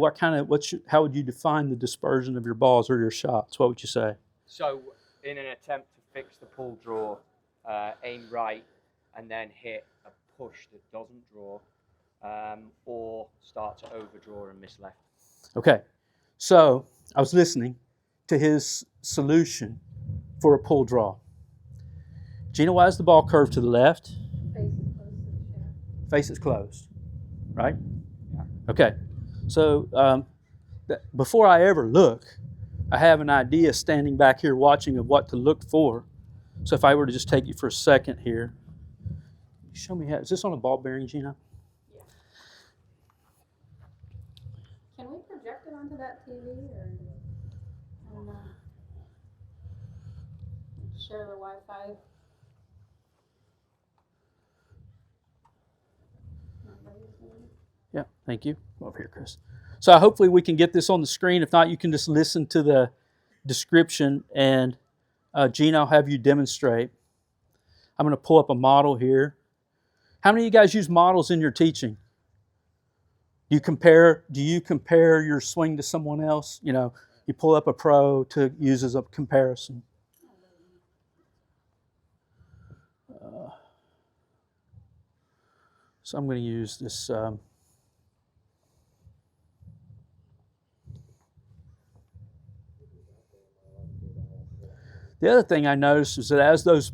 how would you define the dispersion of your balls or your shots? What would you say? So, in an attempt to fix the pull draw, aim right and then hit a push that doesn't draw, or start to overdraw and miss left. Okay, so I was listening to his solution for a pull draw. Gina, why is the ball curved to the left? Face is closed, right? Yeah. Okay, so before I ever look, I have an idea standing back here watching of what to look for. So if I were to just take you for a second here, show me how, is this on a ball bearing, Gina? Can we project it onto that TV or I don't know. Share the Wi-Fi? Yeah, thank you. Come over here, Chris. So hopefully we can get this on the screen. If not, you can just listen to the description, and Gina, I'll have you demonstrate. I'm going to pull up a model here. How many of you guys use models in your teaching? Do you compare your swing to someone else? You know, you pull up a pro to use as a comparison. So I'm going to use this. The other thing I noticed is that as those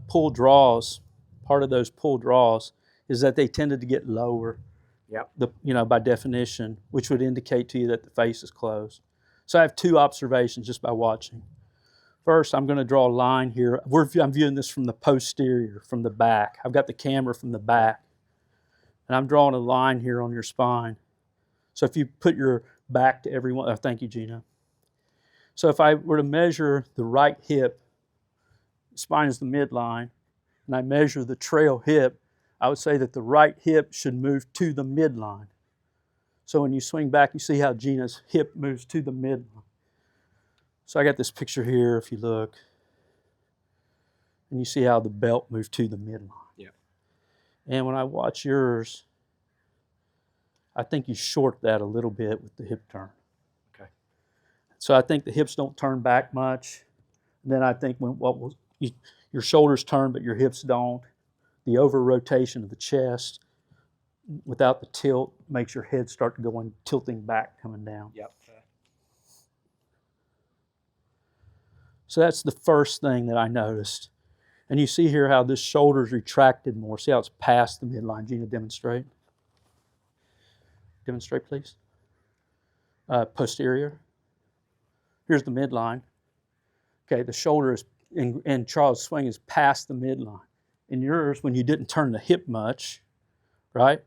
pull draws, part of those pull draws is that they tended to get lower. Yep. By definition, which would indicate to you that the face is closed. So I have 2 observations just by watching. First, I'm going to draw a line here. I'm viewing this from the posterior, from the back. I've got the camera from the back. And I'm drawing a line here on your spine. So if you put your back to everyone, thank you, Gina. So if I were to measure the right hip, spine is the midline, and I measure the trail hip, I would say that the right hip should move to the midline. So when you swing back, you see how Gina's hip moves to the midline. So I got this picture here, if you look, and you see how the belt moved to the midline. Yeah. And when I watch yours, I think you short that a little bit with the hip turn. Okay. So I think the hips don't turn back much. And then I think your shoulders turn, but your hips don't. The over rotation of the chest without the tilt makes your head start going tilting back, coming down. Yep. So that's the first thing that I noticed. And you see here how this shoulder's retracted more. See how it's past the midline. Gina, demonstrate. Demonstrate, please. Posterior. Here's the midline. Okay, the shoulder is, in Charles' swing, is past the midline. In yours, when you didn't turn the hip much, right,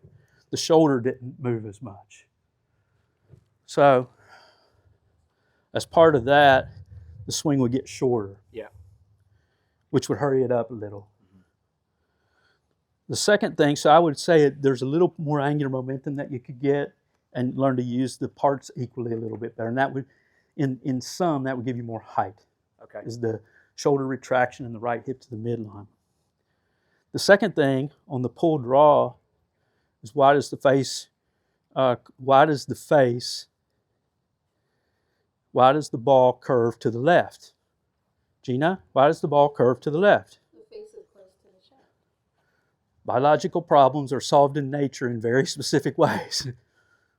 the shoulder didn't move as much. So, as part of that, the swing would get shorter. Yeah. Which would hurry it up a little. The second thing, so I would say there's a little more angular momentum that you could get and learn to use the parts equally a little bit better. And that would, in sum, that would give you more height. Okay. Is the shoulder retraction and the right hip to the midline. The second thing on the pull draw is why does the ball curve to the left? Gina, why does the ball curve to the left? The face is close to the shaft. Biological problems are solved in nature in very specific ways.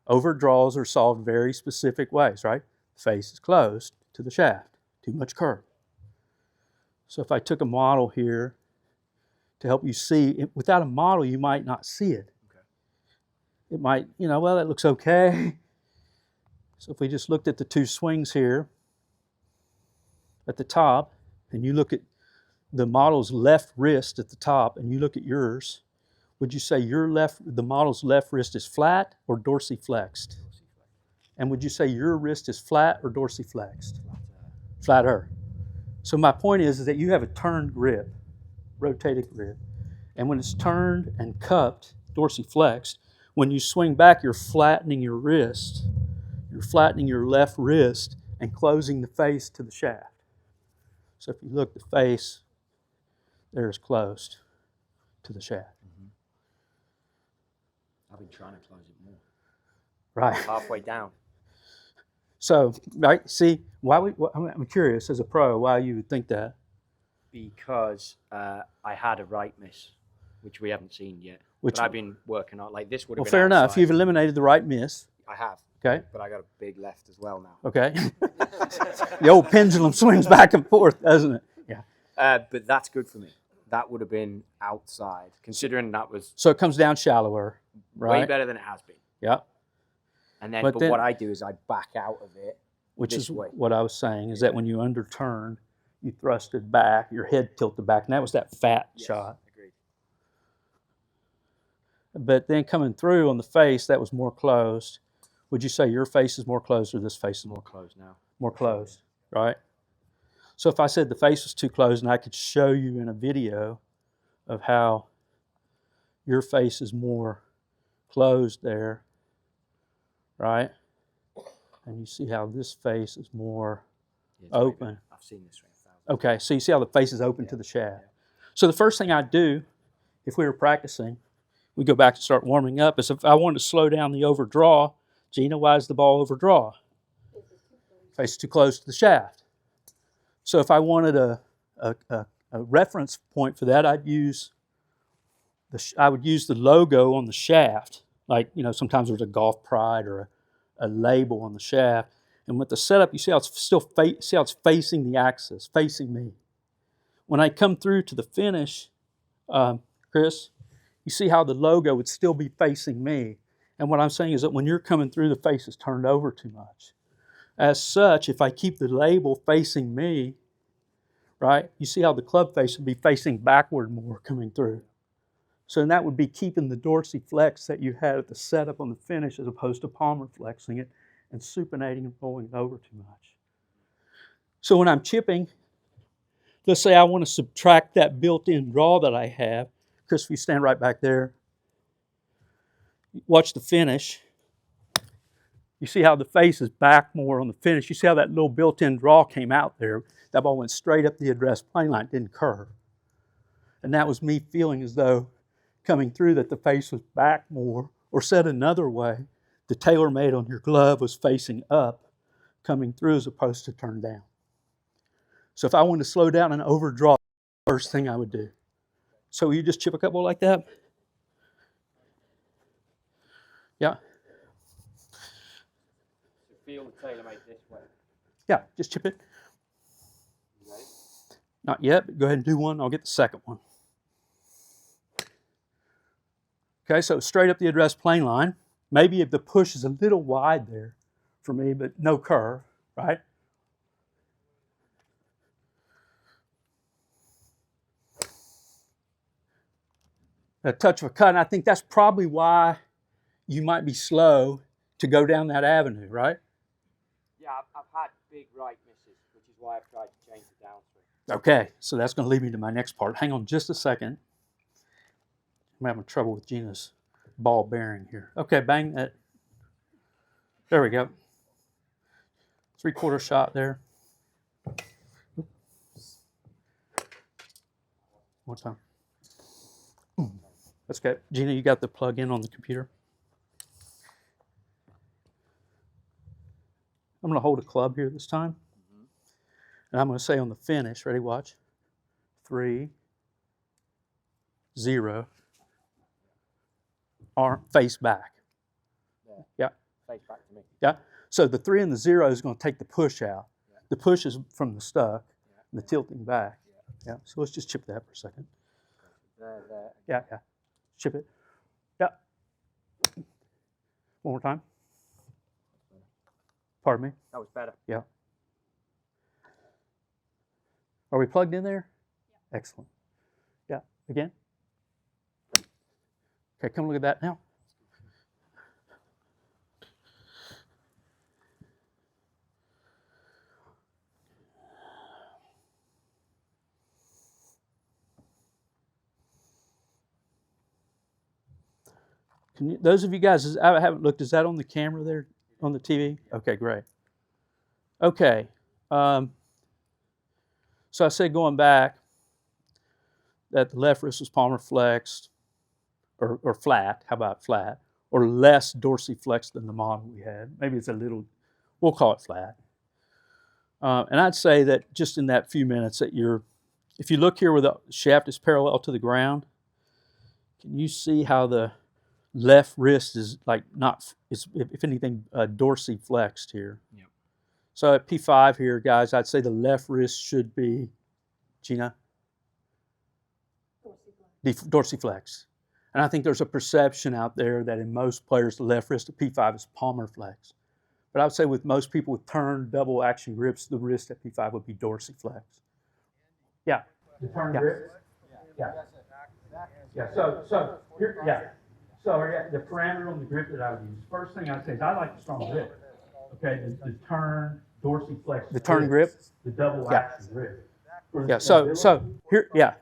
Overdraws are solved very specific ways, right? The face is closed to the shaft, too much curve. So if I took a model here to help you see, without a model you might not see it. Okay. It might, well, that looks okay. So if we just looked at the two swings here at the top, and you look at the model's left wrist at the top, and you look at yours, would you say the model's left wrist is flat or dorsiflexed? And would you say your wrist is flat or dorsiflexed? Flatter. So my point is that you have a turned grip, rotated grip, and when it's turned and cupped, dorsiflexed, when you swing back, you're flattening your wrist. You're flattening your left wrist and closing the face to the shaft. So if you look, the face there is closed to the shaft. I've been trying to close it more. Right. Halfway down. So, right, see, I'm curious as a pro why you would think that. Because I had a right miss, which we haven't seen yet. Which, but I've been working on, like this would have well, been fair enough. outside. You've eliminated the right miss. I have. Okay. But I got a big left as well now. Okay. The old pendulum swings back and forth, doesn't it? Yeah. But that's good for me. That would have been outside, considering that was So it comes down shallower, right? way better than it has been. Yeah. And then, But but then- what I do is I back out of it. Which this is way. what I was saying, is that when you underturned, you thrusted back, your head tilted back, and that was that fat shot. Agreed. But then coming through on the face, that was more closed. Would you say your face is more closed or this face is more Close now. more closed, right? So if I said the face was too closed and I could show you in a video of how your face is more closed there, right? And you see how this face is more Yeah, it's way open. better. I've seen this ring 1,000. Okay, so you see how the face is open to the shaft. So the first thing I'd do, if we were practicing, we go back and start warming up, is if I wanted to slow down the overdraw, Gina, why is the ball overdraw? Face is too close to the shaft. So if I wanted a reference point for that, I would use the logo on the shaft. Like, sometimes there's a Golf Pride or a label on the shaft. And with the setup, you see how it's facing the axis, facing me. When I come through to the finish, Chris, you see how the logo would still be facing me. And what I'm saying is that when you're coming through, the face is turned over too much. As such, if I keep the label facing me, right, you see how the club face would be facing backward more coming through. So that would be keeping the dorsiflex that you had at the setup on the finish as opposed to palmar flexing it and supinating and rolling it over too much. So when I'm chipping, let's say I want to subtract that built-in draw that I have, Chris, if you stand right back there, watch the finish. You see how the face is back more on the finish. You see how that little built-in draw came out there. That ball went straight up the address plane line, didn't curve. And that was me feeling as though coming through that the face was back more, or said another way, the tailor-made on your glove was facing up, coming through as opposed to turn down. So if I wanted to slow down and overdraw, first thing I would do. So you just chip a couple like that? Yeah. Feel the tailor-made this way. Yeah, just chip it. Not yet, but go ahead and do one. I'll get the second one. Okay, so straight up the address plane line. Maybe if the push is a little wide there for me, but no curve, right? A touch of a cut, and I think that's probably why you might be slow to go down that avenue, right? Yeah, I've had big right misses, which is why I've tried to change the downswing. Okay, so that's going to lead me to my next part. Hang on just a second. I'm having trouble with Gina's ball bearing here. Okay, bang that. There we go. 3/4 shot there. One time. That's good. Gina, you got the plug in on the computer? I'm going to hold a club here this time. And I'm going to say on the finish, ready, watch. 3, 0, arm, face back. Yeah. Face back to me. Yeah. So the 3 and the 0 is going to take the push out. Yeah. The push is from the stuck, and the tilting back. Yeah. So let's just chip that for a second. There. Yeah. Chip it. Yeah. One more time. Pardon me? That was better. Yeah. Are we plugged in there? Yeah. Excellent. Yeah. Again? Okay, come look at that now. Can you, those of you guys, I haven't looked, is that on the camera there, on the TV? Okay, great. Okay. So I said going back that the left wrist was palmar flexed, or flat, how about flat, or less dorsiflexed than the model we had. Maybe it's a little, we'll call it flat. And I'd say that just in that few minutes that if you look here where the shaft is parallel to the ground, can you see how the left wrist is like not, is, if anything, dorsiflexed here? Yep. So at P5 here, guys, I'd say the left wrist should be, Gina? Dorsiflex. And I think there's a perception out there that in most players, the left wrist at P5 is palmar flex. But I would say with most people with turned double action grips, the wrist at P5 would be dorsiflex. Yeah. The turn grip? Yeah. Yeah. So here, yeah. So the parameter on the grip that I would use, first thing I'd say is I like the strong grip. Okay, the turn dorsiflex. The turn grip? The double action grip. Yeah, so here, yeah.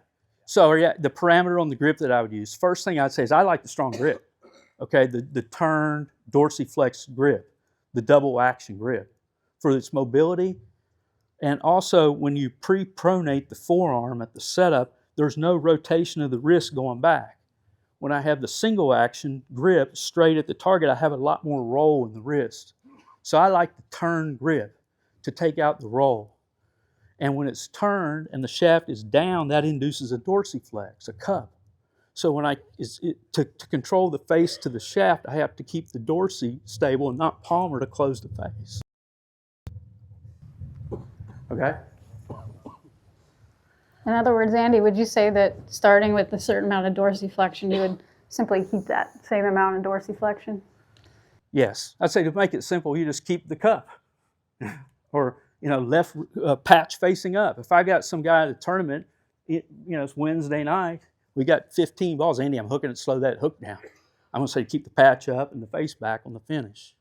So yeah, the parameter on the grip that I would use, first thing I'd say is I like the strong grip. Okay, the turned dorsiflex grip, the double action grip for its mobility. And also when you pre-pronate the forearm at the setup, there's no rotation of the wrist going back. When I have the single action grip straight at the target, I have a lot more roll in the wrist. So I like the turn grip to take out the roll. And when it's turned and the shaft is down, that induces a dorsiflex, a cup. So when to control the face to the shaft, I have to keep the dorsi stable and not palmar to close the face. Okay? In other words, Andy, would you say that starting with a certain amount of dorsiflexion, you would simply keep that same amount of dorsiflexion? Yes. I'd say to make it simple, you just keep the cup. Or, left patch facing up. If I got some guy at a tournament, it's Wednesday night, we got 15 balls. Andy, I'm hooking it, slow that hook down. I'm going to say keep the patch up and the face back on the finish.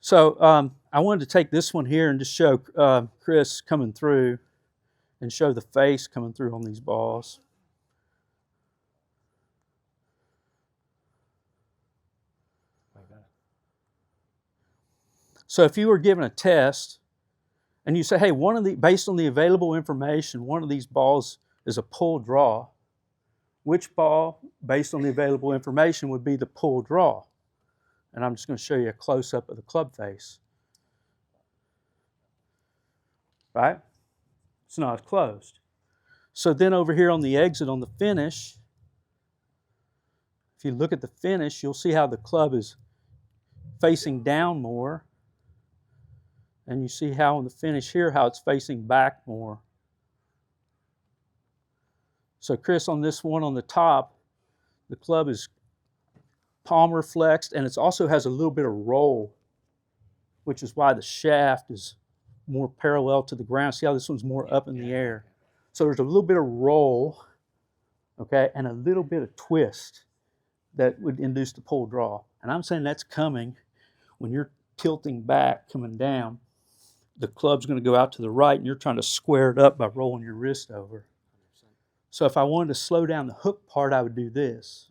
So I wanted to take this one here and just show Chris coming through and show the face coming through on these balls. So if you were given a test and you say, hey, based on the available information, one of these balls is a pull draw, which ball, based on the available information, would be the pull draw? And I'm just going to show you a close-up of the club face. Right? It's not as closed. So then over here on the exit, on the finish, if you look at the finish, you'll see how the club is facing down more. And you see how on the finish here, how it's facing back more. So Chris, on this one on the top, the club is palmar flexed, and it also has a little bit of roll, which is why the shaft is more parallel to the ground. See how this one's more up in the air? So there's a little bit of roll, okay, and a little bit of twist that would induce the pull draw. And I'm saying that's coming when you're tilting back, coming down. The club's going to go out to the right, and you're trying to square it up by rolling your wrist over. So if I wanted to slow down the hook part, I would do this.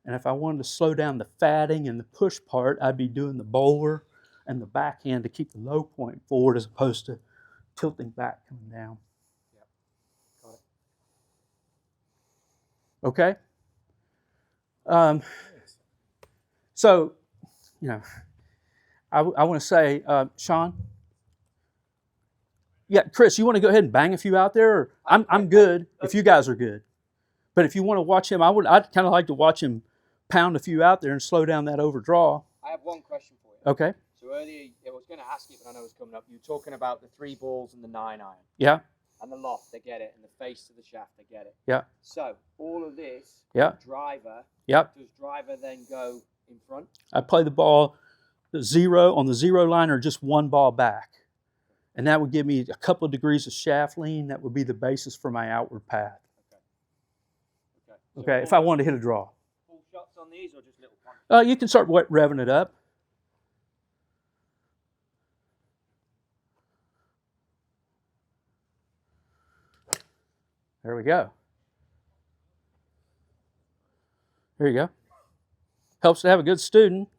And if I wanted to slow down the fatting and the push part, I'd be doing the bowler and the backhand to keep the low point forward as opposed to tilting back, coming down. Yep. Got it. Okay? So, you know, I want to say, Sean? Yeah, Chris, you want to go ahead and bang a few out there? Or I'm good if you guys are good. But if you want to watch him, I'd kind of like to watch him pound a few out there and slow down that overdraw. I have one question for you. Okay. So earlier, I was going to ask you, but I know it's coming up. You were talking about the 3 balls and the 9 iron. Yeah. And the loft, they get it. And the face to the shaft, they get it. Yeah. So all of this, Yeah. driver, Yep. does driver then go in front? I play the ball on the 0 line or just one ball back. And that would give me a couple of degrees of shaft lean. That would be the basis for my outward path. Okay. So Okay, if I wanted to hit a draw. full shots on these or just little points? You can start revving it up. There we go. There you go. Helps to have a good student.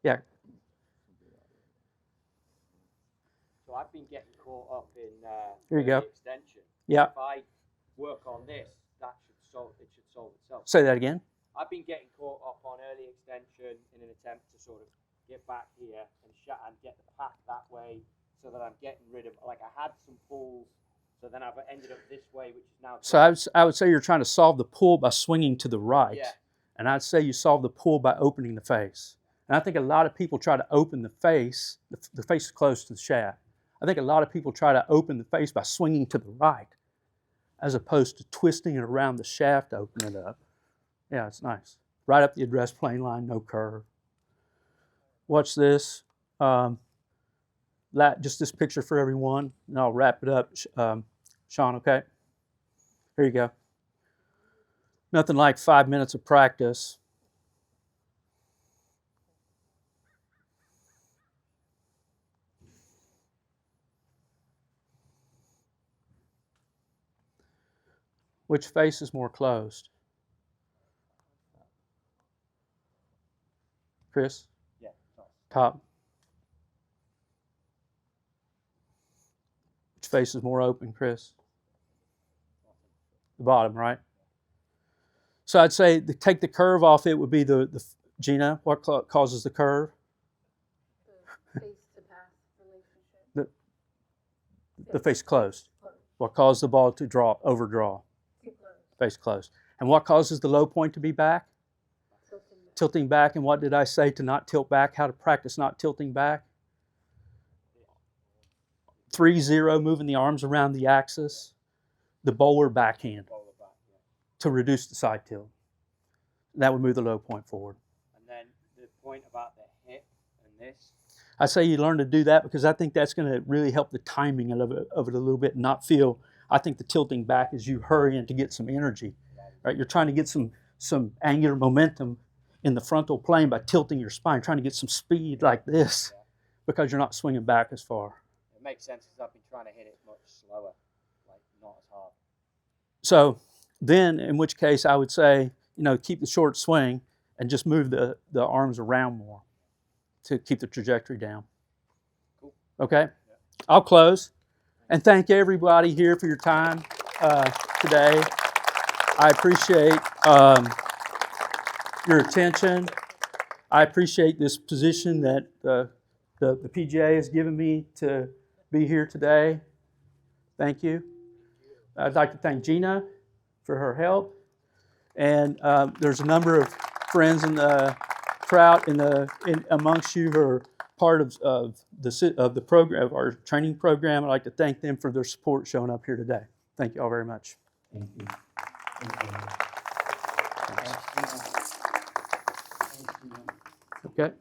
Yeah. So I've been getting caught up in Here you go. early extension. Yeah. If I work on this, it should solve itself. Say that again. I've been getting caught up on early extension in an attempt to sort of get back here and get the path that way so that I'm getting rid of, like I had some pulls, so then I've ended up this way, which is now... So I would say you're trying to solve the pull by swinging to the right. Yeah. And I'd say you solve the pull by opening the face. And I think a lot of people try to open the face. The face is close to the shaft. I think a lot of people try to open the face by swinging to the right as opposed to twisting it around the shaft to open it up. Yeah, it's nice. Right up the address plane line, no curve. Watch this. Just this picture for everyone, and I'll wrap it up. Sean, okay? Here you go. Nothing like 5 minutes of practice. Which face is more closed? Chris? Yeah. Top. Which face is more open, Chris? The bottom, right? So I'd say to take the curve off, it would be the Gina, what causes the curve? The face to path relationship. The face closed. What caused the ball to overdraw? Face closed. And what causes the low point to be back? Tilting back. And what did I say to not tilt back? How to practice not tilting back? 3-0, moving the arms around the axis. The bowler backhand to reduce the side tilt. That would move the low point forward. And then the point about the hip and this. I say you learn to do that because I think that's going to really help the timing of it a little bit and not feel, I think the tilting back is you hurrying to get some energy, right? You're trying to get some angular momentum in the frontal plane by tilting your spine, trying to get some speed like this because you're not swinging back as far. It makes sense because I've been trying to hit it much slower, like not as hard. So then, in which case I would say, keep the short swing and just move the arms around more to keep the trajectory down. Cool. Okay? I'll close and thank everybody here for your time today. I appreciate your attention. I appreciate this position that the PGA has given me to be here today. Thank you. I'd like to thank Gina for her help. And there's a number of friends in the crowd amongst you who are part of the program, of our training program. I'd like to thank them for their support showing up here today. Thank you all very much. Thank you. Okay.